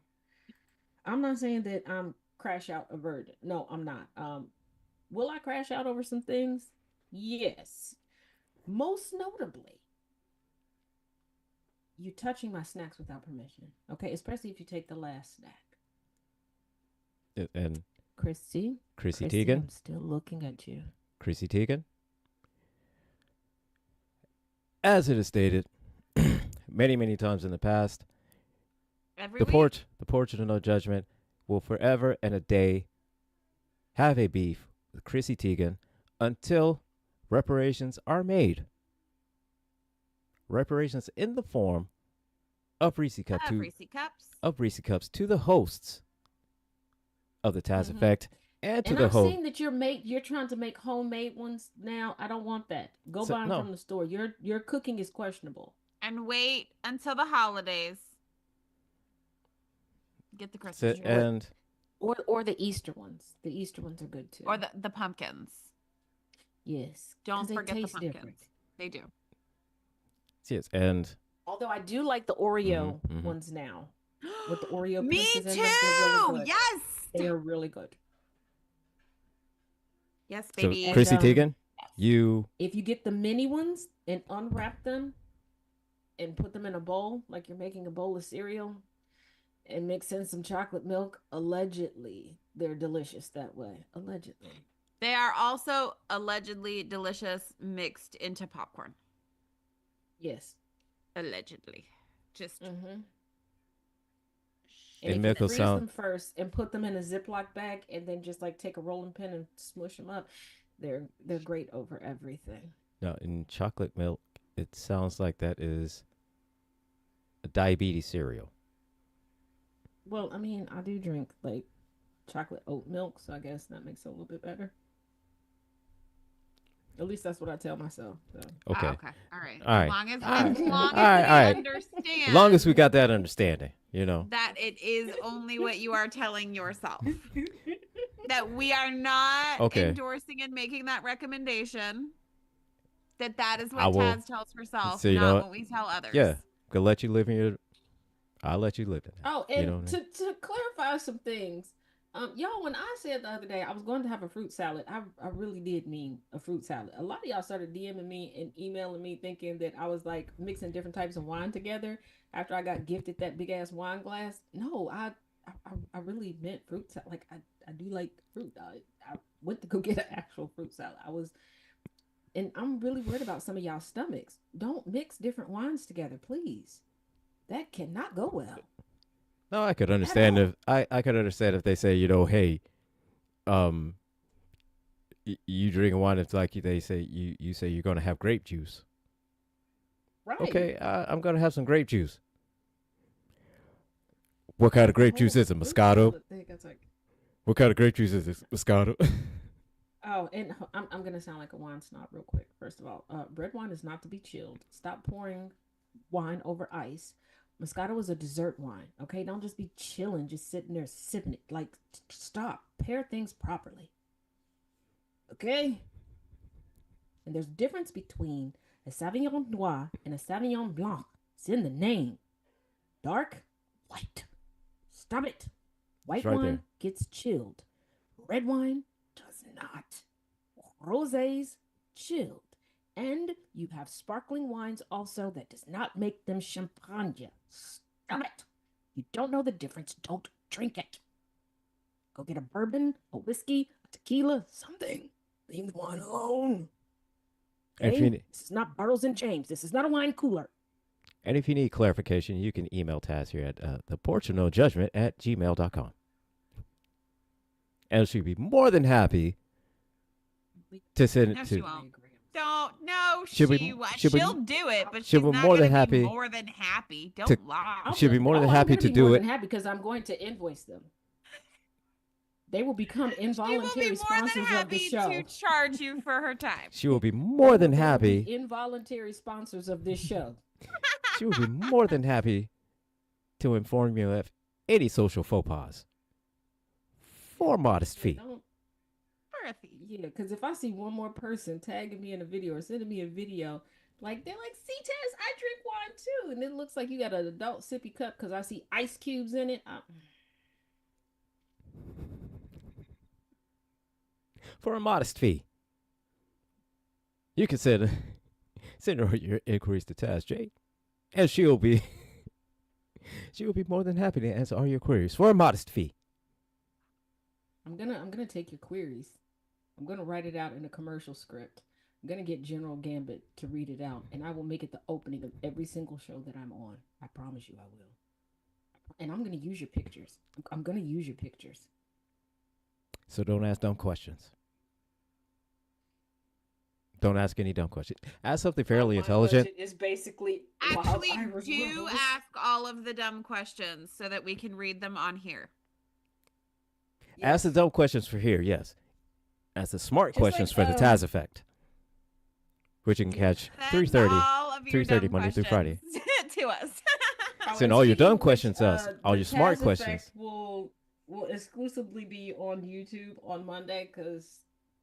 I'm not saying that I'm crash out averted. No, I'm not. Will I crash out over some things? Yes. Most notably, you touching my snacks without permission. Okay, especially if you take the last snack. And Christy, Chrissy Christy, Teigen, I'm still looking at you. Chrissy Teigen, as it is stated many, many times in the past, Every the week. Porch of No Judgment will forever and a day have a beef with Chrissy Teigen until reparations are made. Reparations in the form of Reese Reese cups. Cups to the hosts of the Taz Mm-hmm. Effect and to And the I'm host. seeing that you're trying to make homemade ones now. I don't want that. Go buy them No, from the store. Your cooking is questionable. And wait until the holidays. Get the Christmas tree. and Or the Easter ones. The Easter ones are good too. Or the pumpkins. Yes. Don't they forget the taste pumpkins. different. They do. yes, and Although I do like the Oreo Mhm, mhm. ones now. With the Oreo Me pieces too. in them, they're really good. Yes. They are really good. Yes, so baby. And Chrissy Teigen, Yes. you if you get the mini ones and unwrap them and put them in a bowl, like you're making a bowl of cereal, and mix in some chocolate milk, allegedly they're delicious that way. Allegedly. They are also allegedly delicious mixed into popcorn. Yes. Allegedly. Just Mm-hmm. It And if make you us freeze sound- them first and put them in a Ziploc bag and then just like take a rolling pin and smush them up, they're great over everything. now in chocolate milk, it sounds like that is a diabetes cereal. Well, I mean, I do drink like chocolate oat milk, so I guess that makes it a little bit better. At least that's what I tell myself. So. Okay. Okay. All right. All right. As long as, All right. as long All as right, we all right. understand. As long as we got that understanding, that it is only what you are telling yourself. That we are not Okay. endorsing and making that recommendation. That is I what will- Taz tells herself, So you know not what? what we tell others. Yeah, gonna let you live in your. I'll let you live in it. Oh, You and know what I mean? to clarify some things, y'all, when I said the other day I was going to have a fruit salad, I really did mean a fruit salad. A lot of y'all started DMing me and emailing me thinking that I was like mixing different types of wine together after I got gifted that big ass wine glass. No, I really meant fruit salad. Like I do like fruit. I went to go get an actual fruit salad. And I'm really worried about some of y'all stomachs. Don't mix different wines together, please. That cannot go well. No, I could understand all. if I could understand if they say, hey, um, you drink wine. It's like they say you say you're gonna have grape juice. Right. Okay, I'm gonna have some grape juice. What kind of grape juice is it? Moscato. What kind of grape juice is it? Moscato. Oh, and I'm gonna sound like a wine snob real quick. First of all, red wine is not to be chilled. Stop pouring wine over ice. Moscato is a dessert wine. Okay, don't just be chilling, just sitting there sipping it. Like, stop. Pair things properly. Okay. And there's a difference between a Sauvignon Noir and a Sauvignon Blanc. It's in the name. Dark, white. Stop it. White right wine there. gets chilled. Red wine does not. Rosés chilled. And you have sparkling wines also that does not make them champagne. Stop it. You don't know the difference. Don't drink it. Go get a bourbon, a whiskey, a tequila, something. Leave the wine alone. And if Okay? you This is not Bartles and James. This is not a wine cooler. and if you need clarification, you can email Taz here at the Porch of No Judgment at gmail.com. And she'd be more than happy to send No, it she to. won't. Don't. No, She'll she be- won't. she'll be- She'll do it, but she'll she's be not more going than to be happy more than happy. Don't to- lie. She'll be more than I'm happy gonna to be do more it. than happy because I'm going to invoice them. They will become She will be involuntary more than sponsors of the happy show. to charge you for her time. She will be more than They will be happy. involuntary sponsors of this show. She will be more than happy to inform you of any social faux pas for a modest fee. Don't, For a fee. yeah, because if I see one more person tagging me in a video or sending me a video, like they're like, "See, Tess, I drink wine too," and it looks like you got an adult sippy cup because I see ice cubes in it. For a modest fee. You can send your inquiries to Taz J, and she'll be more than happy to answer all your queries for a modest fee. I'm gonna take your queries. I'm gonna write it out in a commercial script. I'm gonna get General Gambit to read it out, and I will make it the opening of every single show that I'm on. I promise you, I will. And I'm gonna use your pictures. I'm gonna use your pictures. So don't ask dumb questions. Don't ask any dumb questions. Ask something fairly intelligent. It's basically Actually, Wild Irish do Rose. ask all of the dumb questions so that we can read them on here. Ask the dumb questions for here, yes. Ask the smart Just questions like, for the Taz Effect, which you can catch Send 3:30. all of your 3:30 dumb Monday through Friday. questions to us. Send all your Speaking dumb of which, questions to us. All the your smart Taz questions. Effect will exclusively be on YouTube on Monday because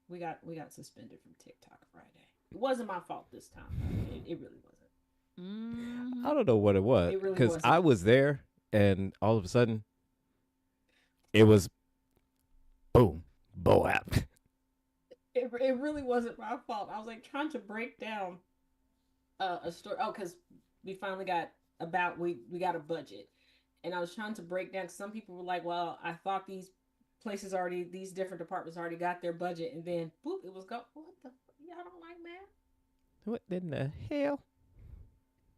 we got suspended from TikTok Friday. It wasn't my fault this time. It really wasn't. I don't know what it was It really because wasn't. I was there, and all of a sudden, it was boom, BOAP. It really wasn't my fault. I was like trying to break down a story. Oh, because we finally got we got a budget, and I was trying to break down. Cause some people were like, "Well, I thought these these different departments already got their budget," and then boop, it was go. What the? Y'all don't like math? What in the hell?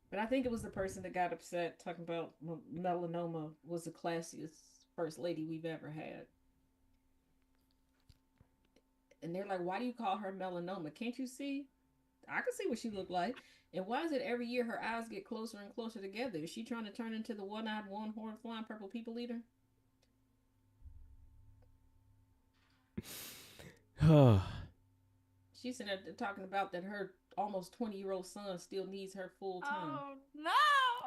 But I think it was the person that got upset talking about melanoma was the classiest first lady we've ever had. And they're like, why do you call her melanoma? Can't you see? I can see what she looked like. And why is it every year her eyes get closer and closer together? Is she trying to turn into the one-eyed, one-horned, flying purple people eater? She's sitting there talking about that her almost 20-year-old son still needs her full time. Oh, no.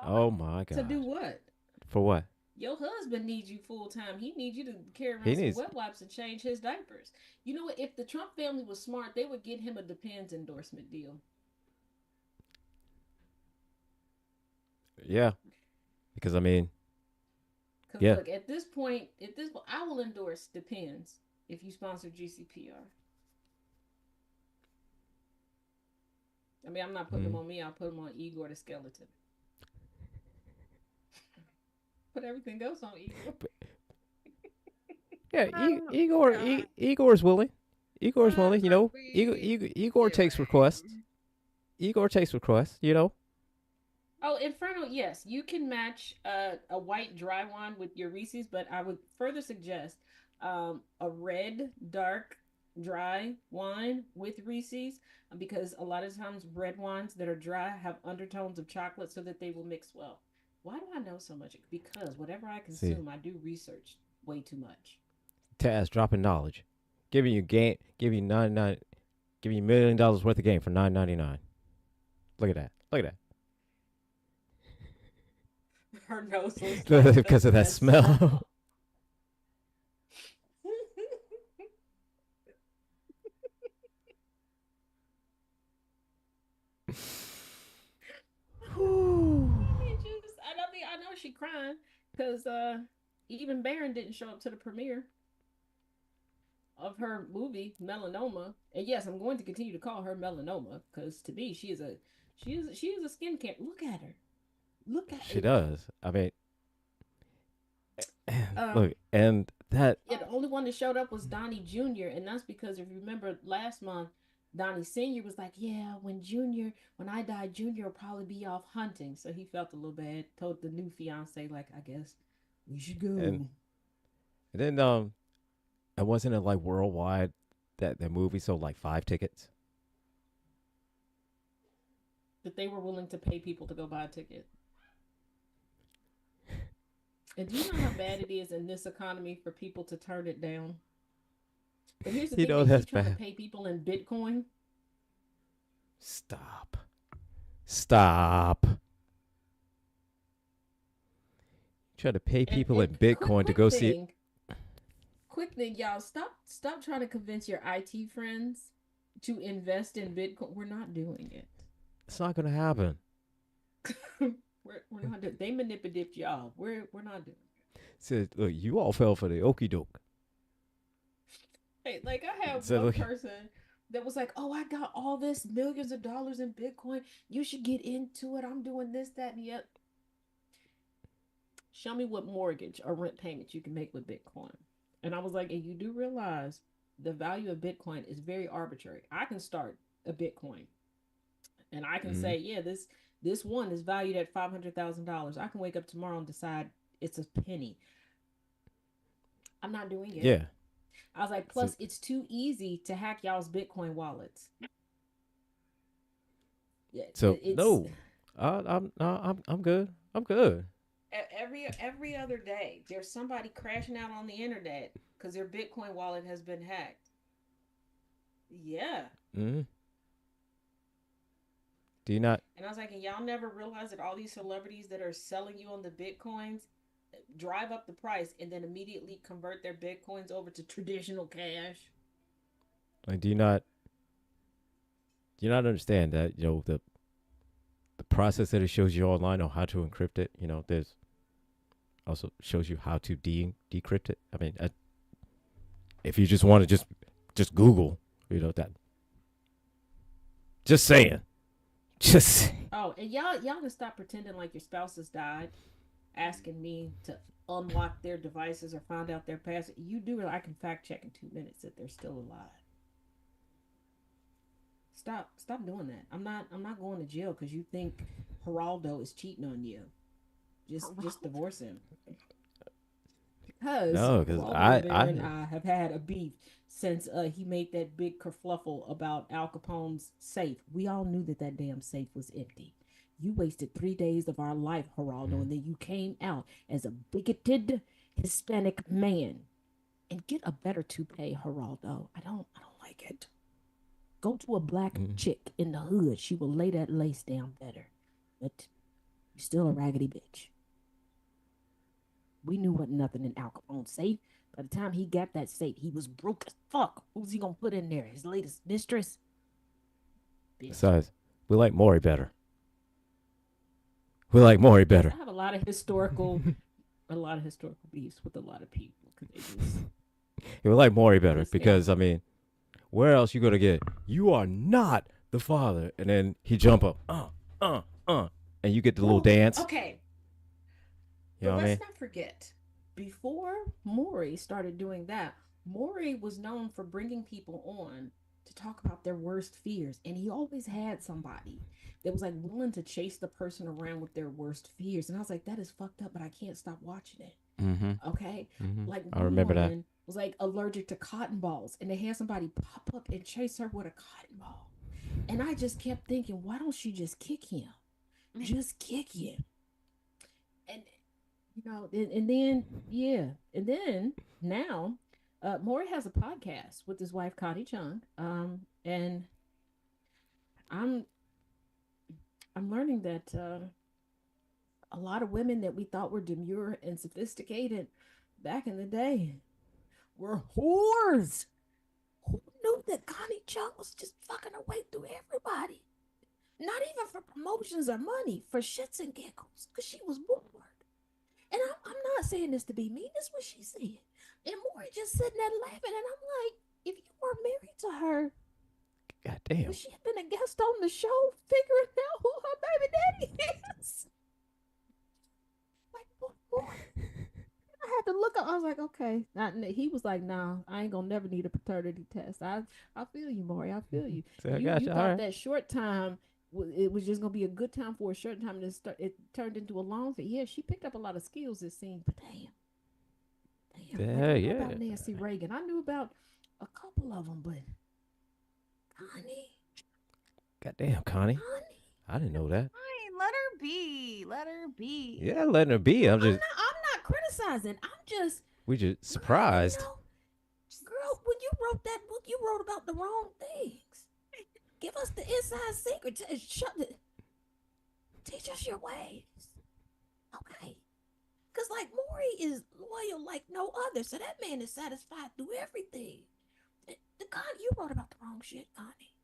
Oh my god. To do what? For what? Your husband needs you full time. He needs you to carry around He some needs- wet wipes and change his diapers. You know what? If the Trump family was smart, they would get him a Depends endorsement deal. Yeah. Because I mean, Because yeah. look, at this point, I will endorse Depends if you sponsor GCPR. I mean, I'm not putting them on me. I'll put them on Igor the skeleton. Put everything else on Igor. yeah, Igor's willing. Igor's willing, you know. Igor takes requests. Igor takes requests, you know. Oh, Inferno, yes. You can match a white dry wine with your Reese's, but I would further suggest a red, dark, dry wine with Reese's because a lot of times red wines that are dry have undertones of chocolate so that they will mix well. Why do I know so much? Because whatever I consume, I do research way too much. Taz dropping knowledge, giving you $1 million worth of game for $9.99. Look at that. Look at Her nose was that. Because of that smell. I know she crying because even Barron didn't show up to the premiere of her movie Melanoma. And yes, I'm going to continue to call her Melanoma because to me she is a skin cancer. Look at her. Look at her. She does. I mean, Um, look, and that yeah, the only one that showed up was Donnie Jr., and that's because if you remember last month, Donnie Sr. was like, "Yeah, when I die, Junior will probably be off hunting." So he felt a little bad. Told the new fiance, like, "I guess we should and, go." and then it wasn't it like worldwide that movie sold like 5 tickets. That they were willing to pay people to go buy a ticket. And do you know how bad it is in this economy for people to turn it down? But here's the You thing: know they keep that's trying to bad. pay people in Bitcoin. Stop. Stop. Try to pay And people and in quick Bitcoin to quick go see it. thing, quick thing, y'all, stop trying to convince your IT friends to invest in Bitcoin. We're not doing it. It's not gonna happen. We're not doing. They manipulate y'all. We're not doing Said, look, you all fell for the okey doke. it. Hey, like I had So one look, person that was like, "Oh, I got all this millions of dollars in Bitcoin. You should get into it. I'm doing this, that, and the other. Show me what mortgage or rent payment you can make with Bitcoin." And I was like, and you do realize the value of Bitcoin is very arbitrary. I can start a Bitcoin and I can mm, say, yeah, this one is valued at $500,000. I can wake up tomorrow and decide it's a penny. I'm not doing it. yeah. I was like, So plus it's too easy to hack y'all's Bitcoin wallets. Yeah, it's no, I'm no, I'm good. I'm good. every other day there's somebody crashing out on the internet because their Bitcoin wallet has been hacked. Yeah. Mm. Do you not? And I was like, and y'all never realize that all these celebrities that are selling you on the Bitcoins drive up the price and then immediately convert their Bitcoins over to traditional cash. Like, do you not understand that the process that it shows you online on how to encrypt it? There's also shows you how to decrypt it. I mean, if you just want to just Google, that. Just saying. Just Oh, and y'all can stop pretending like your spouse has died, asking me to unlock their devices or find out their password. You do it. I can fact check in 2 minutes that they're still alive. Stop doing that. I'm not going to jail because you think Geraldo is cheating on you. Just divorce him. Because no, because Geraldo I Rivera and I I have had a beef since he made that big kerfluffle about Al Capone's safe. We all knew that that damn safe was empty. You wasted 3 days of our life, Geraldo, mm, and then you came out as a bigoted Hispanic man. And get a better toupee, Geraldo. I don't like it. Go to a black mm, chick in the hood. She will lay that lace down better. But you're still a raggedy bitch. We knew what nothing in Al Capone's safe. By the time he got that safe, he was broke as fuck. Who's he gonna put in there? His latest mistress? Bitch. besides, we like Maury better. We like Maury Yes, better. I have a lot of historical beefs with a lot of people because they just We like Maury better piss me off. because I mean, where else you gonna get? You are not the father, and then he jump up, and you get the little Well, dance. okay, You know but what I let's mean? not forget, before Maury started doing that, Maury was known for bringing people on to talk about their worst fears. And he always had somebody that was like willing to chase the person around with their worst fears. And I was like, that is fucked up, but I can't stop watching it. Mm-hmm. Okay. Mm-hmm. Like I one remember that. woman was like allergic to cotton balls and they had somebody pop up and chase her with a cotton ball. And I just kept thinking, why don't you just kick him? Just kick him. And and then yeah, and then now, Maury has a podcast with his wife Connie Chung, and I'm I'm learning that a lot of women that we thought were demure and sophisticated back in the day were whores. Who knew that Connie Chung was just fucking her way through everybody? Not even for promotions or money, for shits and giggles, because she was bored. And I'm not saying this to be mean. That's what she said. And Maury just sitting there laughing. And I'm like, if you were married to her, God would damn. she have been a guest on the show figuring out who her baby daddy is? Like, Maury, I have to look up. I was like, okay. He was like, nah, I ain't gonna never need a paternity test. I feel you, Maury. I feel you. So I got You you. All thought right. that short time it was just gonna be a good time for a short time, and it turned into a long thing. Yeah, she picked up a lot of skills. It seemed, but damn. Like Yeah, I know yeah. about Nancy Reagan. I knew about a couple of them, but honey, Goddamn, Connie. honey. I didn't know that. Fine, let her be. Let her be. Yeah, letting her be. No, I'm just, I'm not criticizing. I'm just, we just girl, surprised. girl, when you wrote that book, you wrote about the wrong things. Give us the inside secret. Teach us your ways. Okay. Because, like, Maury is loyal like no other. So that man is satisfied through everything. You wrote about the wrong shit, Connie.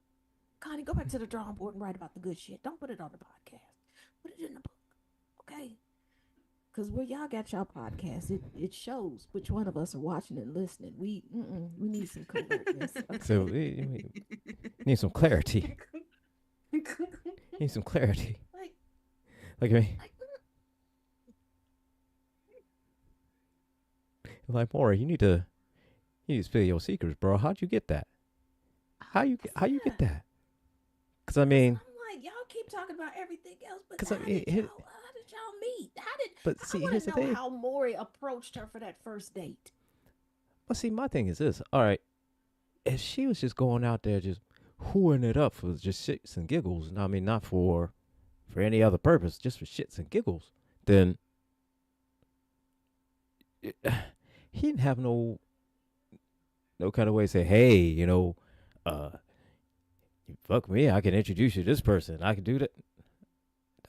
Connie, go back to the drawing board and write about the good shit. Don't put it on the podcast. Put it in the book. Okay? Because where y'all got y'all podcast, it shows which one of us are watching and listening. We need some coherence. Okay? So we need some clarity. Need some clarity. Like I mean, like Maury, you need to spill your secrets, bro. How'd you get that? How you get that? Because I mean, I'm like, y'all keep talking about everything else, but 'cause how did y'all meet? but I see, want here's to the know thing. how Maury approached her for that first date. But see, my thing is this. All right, if she was just going out there just hooing it up for just shits and giggles, and I mean not for any other purpose, just for shits and giggles, then he didn't have no kind of way to say, hey, you fuck me, I can introduce you to this person, I can do that.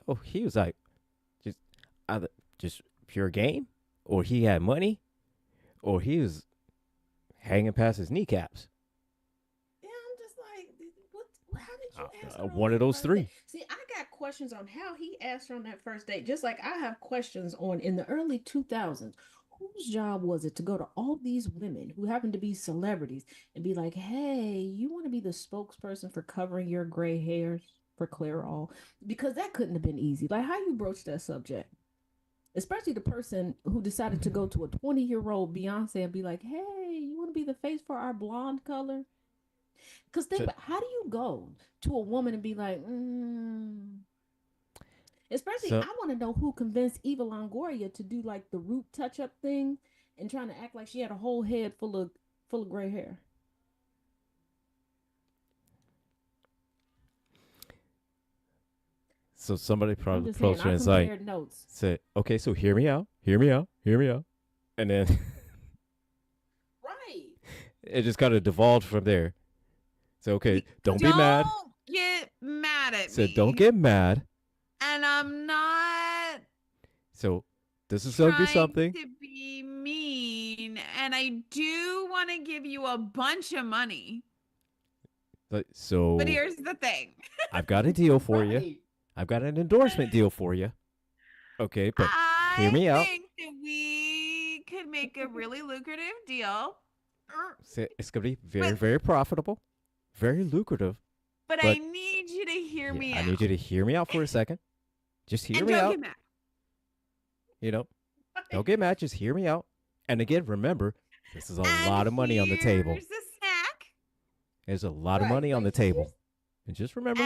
Oh, he was like, just either just pure game, or he had money, or he was hanging past his kneecaps. Yeah, I'm just like, how did you ask her on One of that those first three. date? See, I got questions on how he asked her on that first date. Just like I have questions on in the early 2000s. Whose job was it to go to all these women who happen to be celebrities and be like, hey, you want to be the spokesperson for covering your gray hairs for Clairol? Because that couldn't have been easy. Like, how you broach that subject? Especially the person who decided to go to a 20-year-old Beyonce and be like, hey, you want to be the face for our blonde color? Because think So, about how do you go to a woman and be like, especially so I want to know who convinced Eva Longoria to do like the root touch up thing and trying to act like she had a whole head full of gray hair. so somebody I'm probably just saying, approached her I and like compared notes. said, okay, so hear me out, and then Right. it just kind of devolved from there. So okay, don't be mad. Get mad at Said me. don't get mad. And I'm not So this is gonna be something. to be mean, and I do want to give you a bunch of money. So But here's the thing. I've got a deal for you. Right. I've got an endorsement deal for you. Okay, but hear me out. I think that we could make a really lucrative deal. It's gonna be very profitable, very lucrative. But I need you to hear me out. I need you to hear me out for a second. Just hear and me don't out. Get mad. Don't get mad. Just hear me out. And again, remember, this is a lot of money on the table. Here's a snack. There's a lot of money on the table. And just remember.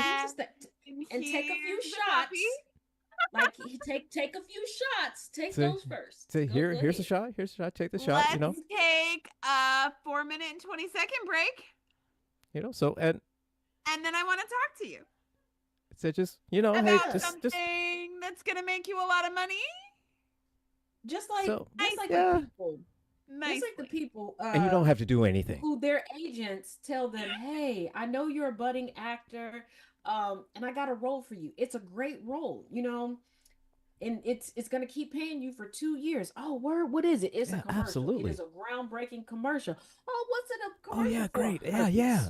And take a few shots. Like take a few shots. Take those first. So here's a shot. Here's a shot. Take the shot. Let's take a 4-minute and 20-second break. So and then I want to talk to you. So just about hey, something that's gonna make you a lot of money. Just like the people. Nice. Just like the people. And you don't have to do anything. Who their agents tell them, hey, I know you're a budding actor. And I got a role for you. It's a great role, and it's going to keep paying you for 2 years. Oh, word, what is it? It's a commercial. Absolutely. It is a groundbreaking commercial. Oh, what's it a commercial? Oh yeah, for? great. Yeah.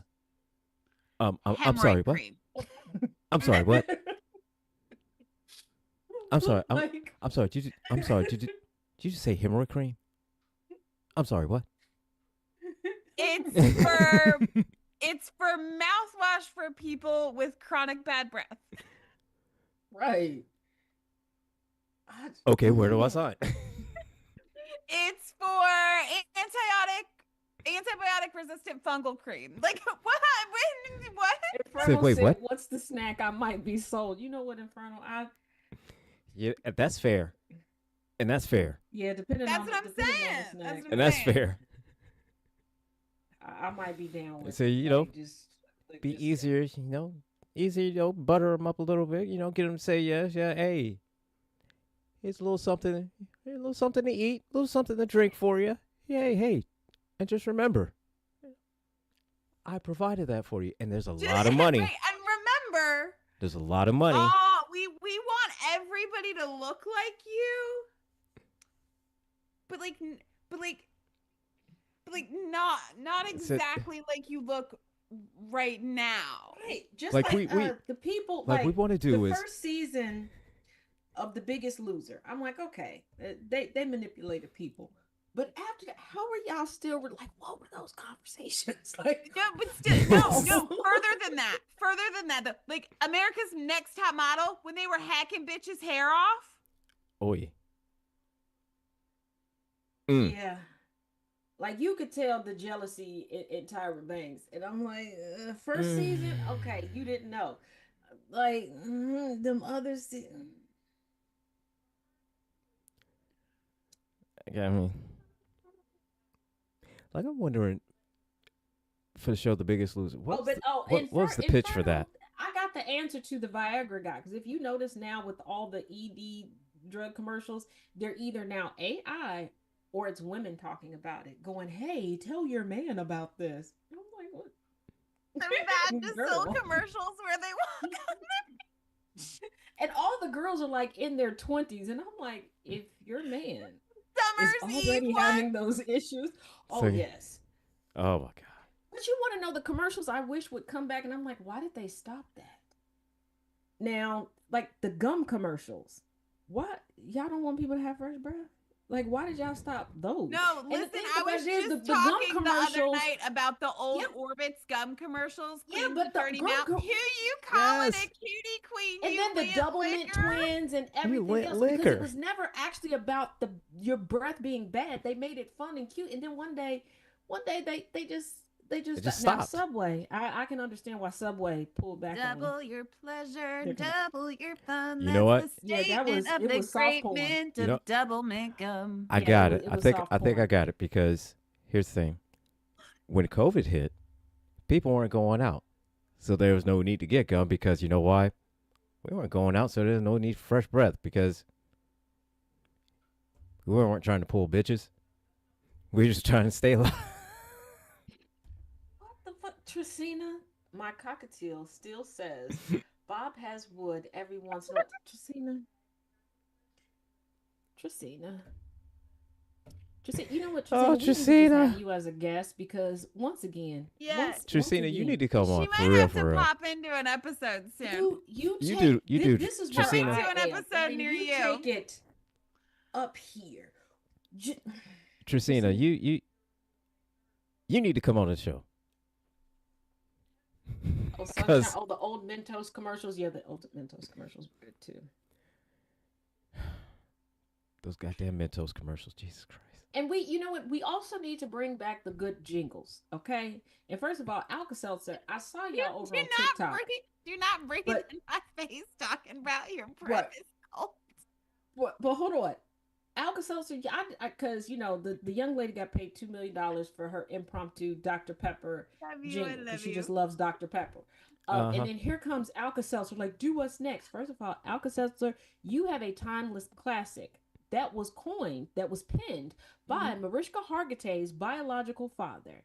I'm sorry, what? I'm sorry, what? I'm sorry. I'm sorry. Did you just say hemorrhoid cream? I'm sorry, what? It's for mouthwash for people with chronic bad breath. Right. Okay, where do I sign? It's for antibiotic resistant fungal cream. Like what? What? Inferno wait, said, what? "What's the snack I might be sold?" You know what, Inferno? Yeah, that's fair, and that's fair, Depending That's on what I'm depending on the saying. That's snack, what and I'm that's saying. fair. I might be down with So it. Like, be just easier, easier, butter them up a little bit, get them to say yes, yeah. Hey, here's a little something to eat, a little something to drink for you. Yeah, hey, and just remember, I provided that for you, and there's a lot of money. Right, and remember, There's a lot of money. oh, we want everybody to look like you, but not exactly like you look right now. right, just Like like, we the people like we want to do the is first season of The Biggest Loser. I'm like, okay, they manipulated people, but after that, how are y'all still like? What were those conversations like? No, but still, no. Further than that, though. Like America's Next Top Model, when they were hacking bitches' hair off. oh yeah. Yeah. Like you could tell the jealousy in Tyra Banks, and I'm like, first season, okay, you didn't know, like them others. I mean, like I'm wondering for the show The Biggest Loser. What's the pitch for that? I got the answer to the Viagra guy, because if you notice now with all the ED drug commercials, they're either now AI or it's women talking about it, going, "Hey, tell your man about this." I'm like, what? The Bad to Soul commercials where they walk on and all the girls are like in their 20s, and I'm like, if your man is Summer's already Eve having those issues, oh So- yes. Oh my god. But you want to know the commercials I wish would come back, and I'm like, why did they stop that? Now, like the gum commercials, what, y'all don't want people to have fresh breath? Like, why did y'all stop those? No, And listen, thing I about was it is just the gum talking the other commercials. night about the old Yep. Orbit's gum commercials. Yeah, Queen but the 30 gum now. com- Who you calling Yes. a cutie queen? And you then the lit double mint liquor? twins and everything else, because liquor. it was never actually about your breath being bad. They made it fun and cute, and then one day they just now stopped. Subway. I can understand why Subway pulled back on. Double your pleasure, They're gonna- double your fun. You know what? That's the Yeah, that statement was- of it the was soft great porn. mint You of know- double mint gum. I Yeah, got it it. was- I it think was I think I soft got it because here's the thing. When COVID hit, people weren't going out. So there was no need to get gum because you know why? We weren't going out, so there's no need for fresh breath because we weren't trying to pull bitches. We were just trying to stay alive. What the fuck, Tracina? My cockatiel still says Bob has wood every once in a while. Tracina. You know what, Tracina? Oh, We need to just Tracina. have you as a guest, because once again, Yeah. Tracina, you need to come on She for might real, have for to real. pop into an episode soon. You do, This is Tracina. where I To an am. episode And near you you. take it up here. Tracina, you need to come on the show. Oh, Sunshine. Oh, the old Mentos commercials. Yeah, the old Mentos commercials were good too. Those goddamn Mentos commercials, Jesus Christ. And you know what? We also need to bring back the good jingles, okay? And first of all, Alka-Seltzer, I saw y'all over on TikTok. Do not bring it in my face talking about your What? premise cult. But hold on. Alka-Seltzer, because the young lady got paid $2 million for her impromptu Dr. Pepper jingle, because she just loves Dr. Pepper. And then here comes Alka-Seltzer, like, do what's next? First of all, Alka-Seltzer, you have a timeless classic that was penned by Mariska Hargitay's biological father.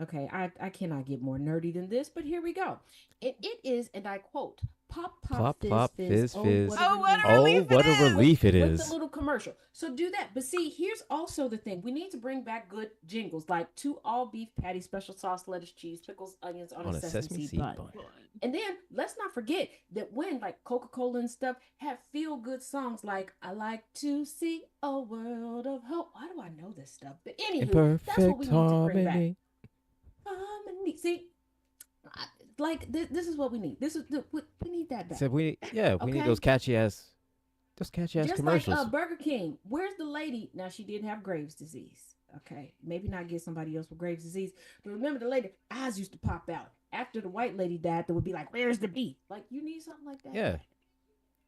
Okay, I cannot get more nerdy than this, but here we go. It is, and I quote, "Pop, pop, fizz, fizz. Oh, what a relief it With is." the little commercial. So do that. But see, here's also the thing. We need to bring back good jingles, like 2 all beef patties, special sauce, lettuce, cheese, pickles, onions on a sesame seed bun. And then let's not forget that when like Coca-Cola and stuff have feel good songs like "I Like to See a World of Hope." Why do I know this stuff? But anywho, that's what we need to bring back. Harmony. See, like this is what we need. We need that back. So we need those catchy ass Those catchy ass Just like commercials. Burger King. Where's the lady? Now she did have Graves' disease. Okay, maybe not get somebody else with Graves' disease, but remember the lady eyes used to pop out after the white lady died. That would be like, "Where's the beef?" Like you need something like that Yeah, back.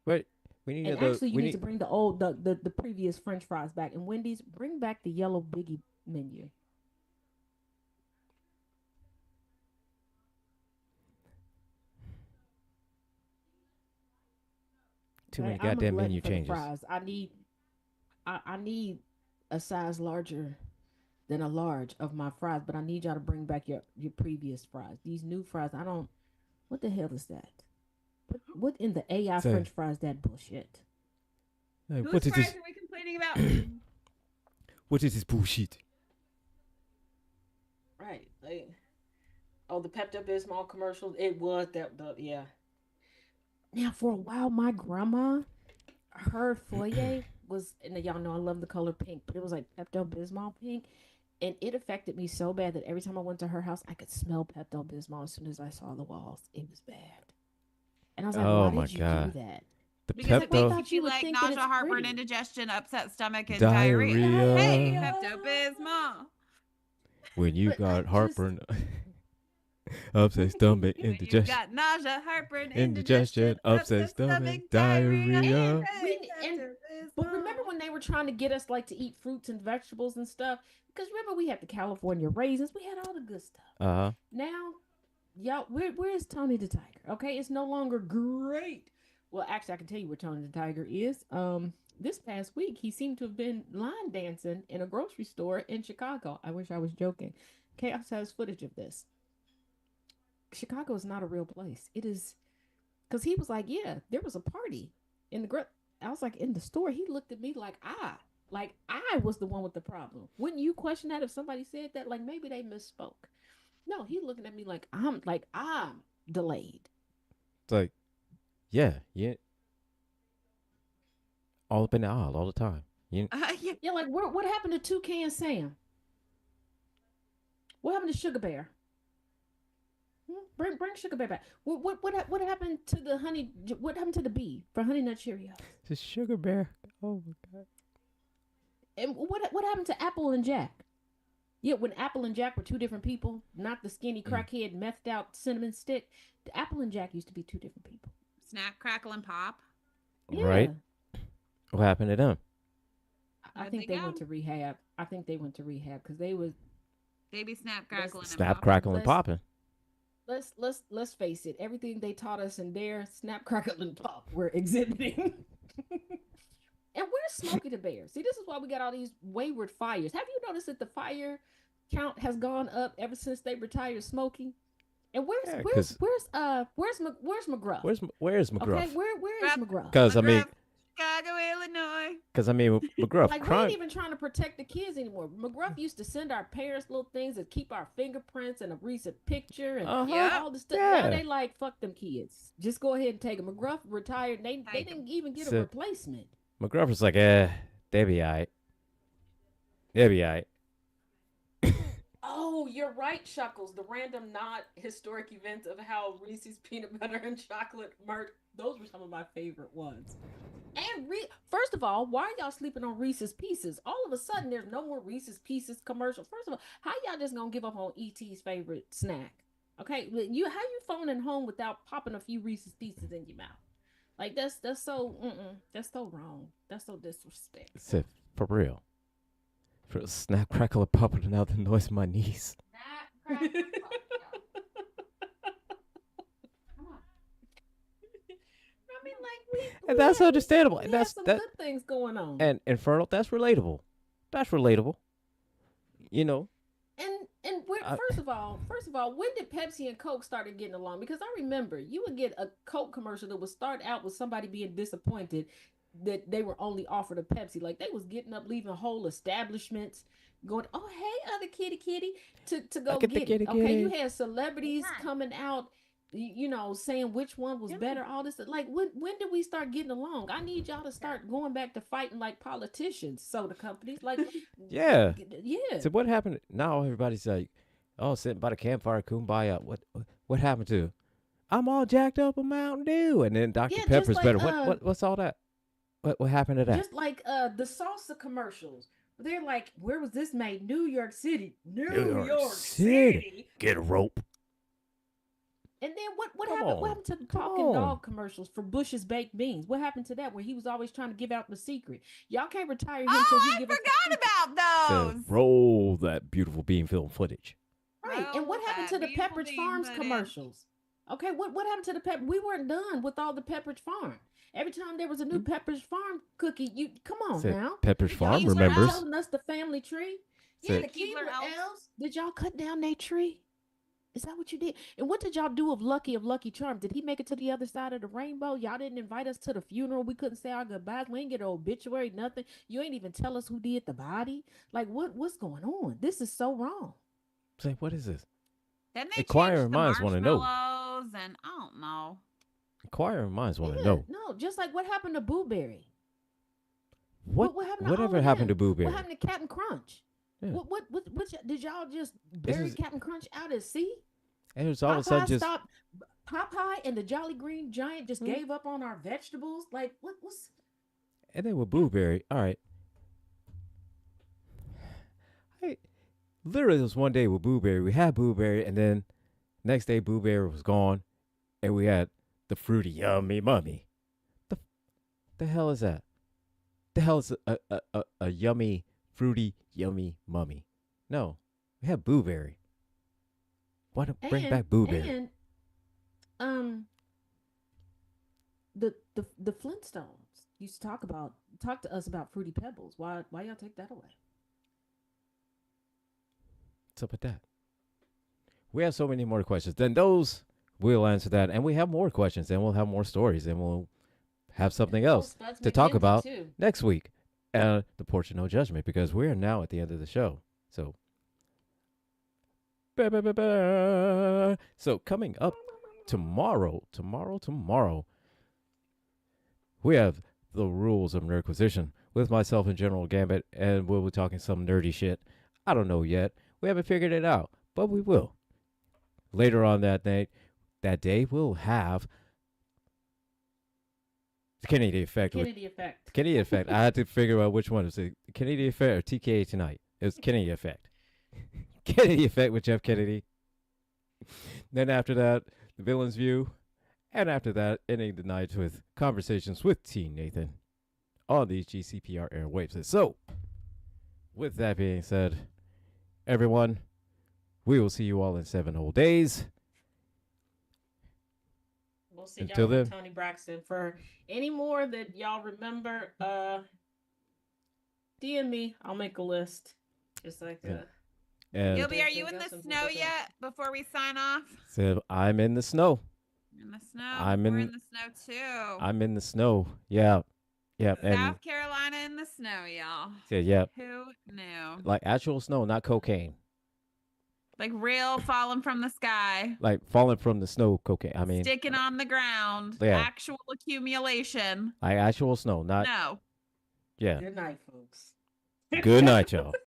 but we need And the actually, you we need to need bring the previous French fries back. And Wendy's, bring back the yellow biggie menu. too Okay, many I'm a goddamn glutton menu for the changes. fries. I need a size larger than a large of my fries, but I need y'all to bring back your previous fries. These new fries, I don't. What the hell is that? What in the AI So, French fries that bullshit? what Whose is fries this? are we complaining about? What is this bullshit? Right. Like, oh, the Pepto Bismol commercials. It was that. Yeah. Now, for a while, my grandma, her foyer was, and y'all know I love the color pink, but it was like Pepto Bismol pink, and it affected me so bad that every time I went to her house, I could smell Pepto Bismol as soon as I saw the walls. It was bad, and I was like, Oh "Why my did you do god, that?" the Because Because it I makes Pepto you thought you feel would like think that nausea, it's heartburn, pretty. indigestion, upset stomach, and diarrhea. Hey, diarrhea. Pepto Diarrhea. Bismol. When you But I got just heartburn, upset stomach, When you've indigestion, got nausea, heartburn, indigestion, indigestion, upset upset stomach, stomach, diarrhea. and diarrhea. Hey, and Pepto but remember Bismol. when they were trying to get us like to eat fruits and vegetables and stuff? Because remember we had the California raisins, we had all the good stuff. Uh huh. Now, y'all, where's Tony the Tiger? Okay, it's no longer great. Well, actually, I can tell you where Tony the Tiger is. This past week he seemed to have been line dancing in a grocery store in Chicago. I wish I was joking. Chaos has footage of this. Chicago is not a real place. It is because he was like, yeah, there was a party in the I was like, in the store. He looked at me like I was the one with the problem. Wouldn't you question that if somebody said that? Like maybe they misspoke. No, he looking at me like I'm delayed. It's like, yeah, yeah, all up in the aisle all the time. You, Yeah. Yeah, like what happened to Toucan Sam? What happened to Sugar Bear? Bring Sugar Bear back. What happened to the honey? What happened to the bee for Honey Nut Cheerios? the sugar bear. Oh my god. And what happened to Apple and Jack? Yeah, when Apple and Jack were two different people, not the skinny Mm. crackhead methed out cinnamon stick. The Apple and Jack used to be two different people. Snap, crackle, and pop. Right. Yeah, What happened to them? I Where'd they think they go? went to rehab. I think they went to rehab because they was Baby snap, let's crackling, and Snap, popping. crackle, and let's popping. let's face it. Everything they taught us in their snap, crackle, and pop were exhibiting. And where's Smokey the Bear? See, this is why we got all these wayward fires. Have you noticed that the fire count has gone up ever since they retired Smokey? And Yeah, cause where's McGruff? where's Okay, McGruff? where is McGruff? Cause I mean, McGruff, Chicago, Illinois. McGruff Like we ain't crime. even trying to protect the kids anymore. McGruff used to send our parents little things that keep our fingerprints and a recent picture and Uh huh. Yep. all the stuff. Now Yeah. they like fuck them kids. Just go ahead and take them. McGruff retired. They Take 'em. didn't even get a So replacement. McGruff was like, they be alright. They be alright. Oh, you're right, Chuckles. The random not historic events of how Reese's peanut butter and chocolate merch. Those were some of my favorite ones. And first of all, why are y'all sleeping on Reese's Pieces? All of a sudden, there's no more Reese's Pieces commercials. First of all, how y'all just gonna give up on ET's favorite snack? Okay, how you phoning home without popping a few Reese's Pieces in your mouth? Like that's so wrong. That's so disrespectful. So for real. For snap, crackle, and pop it out the noise of my knees. Snap, crackle, and pop. Come on. I mean, like And that's understandable. we And have that's some that. good things going on. And Infernal, that's relatable. That's relatable. You know. And first of all, when did Pepsi and Coke started getting along? Because I remember you would get a Coke commercial that would start out with somebody being disappointed that they were only offered a Pepsi. Like they was getting up, leaving whole establishments, going, "Oh hey, other kitty," to go Look at the get kitty it. Okay, you kitty. had celebrities coming out, saying which one was better. All this, like when did we start getting along? I need y'all to start going back to fighting like politicians, soda companies, like Yeah. yeah. So what happened? Now everybody's like, oh, sitting by the campfire, kumbaya. What happened to? I'm all jacked up on Mountain Dew, and then Dr Yeah, just Pepper's like better. What's all that? What happened to that? Just like the salsa commercials. They're like, where was this made? New York City. New New York York City. City. Get a rope. And then what Come happened? What on. happened to the Come talking on. dog commercials for Bush's baked beans? What happened to that? Where he was always trying to give out the secret. Y'all can't retire him till Oh, he I give us the secret. forgot Said, about those. roll that beautiful beam film footage. Right. And Roll what happened that to the beautiful Pepperidge bean Farms footage. commercials? Okay, what happened to the pep? We weren't done with all the Pepperidge Farm. Every time there was a new Mm. Pepperidge Farm cookie, you come on Said now. Pepperidge The Farm Keebler remembers. telling us the family tree. Yeah, Said the Keebler Keebler elves. elves. Did y'all cut down their tree? Is that what you did? And what did y'all do of Lucky Charms? Did he make it to the other side of the rainbow? Y'all didn't invite us to the funeral. We couldn't say our goodbyes. We ain't get an obituary, nothing. You ain't even tell us who did the body. Like what's going on? This is so wrong. say, what is this? Then they Inquiring changed the minds want to know. marshmallows, and I don't know. Inquiring minds want to Yeah, know. no, just like what happened to Boo Berry? What happened to all Whatever of happened to them? Boo Berry? What happened to Captain Crunch? Yeah. What did y'all just This bury is- Captain Crunch out at sea? And it's all of a sudden Popeye just stopped. Popeye and the Jolly Green Giant just gave up on our vegetables. Like what's and then with Boo Berry. All right. Hey, literally, there was one day with Boo Berry. We had Boo Berry, and then next day Boo Berry was gone, and we had the fruity yummy mummy. The hell is that? The hell is a yummy fruity yummy mummy? No, we had Boo Berry. Why don't bring back Boo Berry? and um the Flintstones used to talk to us about Fruity Pebbles. Why y'all take that away? What's up with that? We have so many more questions. Then those we'll answer that, and we have more questions, and we'll have more stories, and we'll have something else to talk about next week at the Porch of No Judgment, because we are now at the end of the show. So, so coming up tomorrow, we have the rules of Nerdquisition with myself and General Gambit, and we'll be talking some nerdy shit. I don't know yet. We haven't figured it out, but we will. Later on that day, we'll have the Kennedy Effect. Kennedy Effect. I had to figure out which one. Is it Kennedy Effect or TKA tonight? It was Kennedy Effect. Kennedy Effect with Jeff Kennedy. Then after that, the Villain's View. And after that, ending the night with conversations with T. Nathan on these GCPR airwaves. So, with that being said, everyone, we will see you all in 7 whole days. We'll see Until y'all then. with Tony Braxton. For any more that y'all remember, DM me. I'll make a list. Just like And Gilby, are you in the snow yet before we sign off? so I'm in the snow. In the snow. I'm We're in- in the snow too. I'm in the snow. Yeah. Yeah. And South Carolina in the snow, y'all. yeah, Who knew? like actual snow, not cocaine. Like real falling from the sky. Like falling from the snow cocaine. I mean, Sticking on the ground. Yeah. Actual accumulation. like actual snow, not. No. Yeah. Good night, folks. Good night, y'all.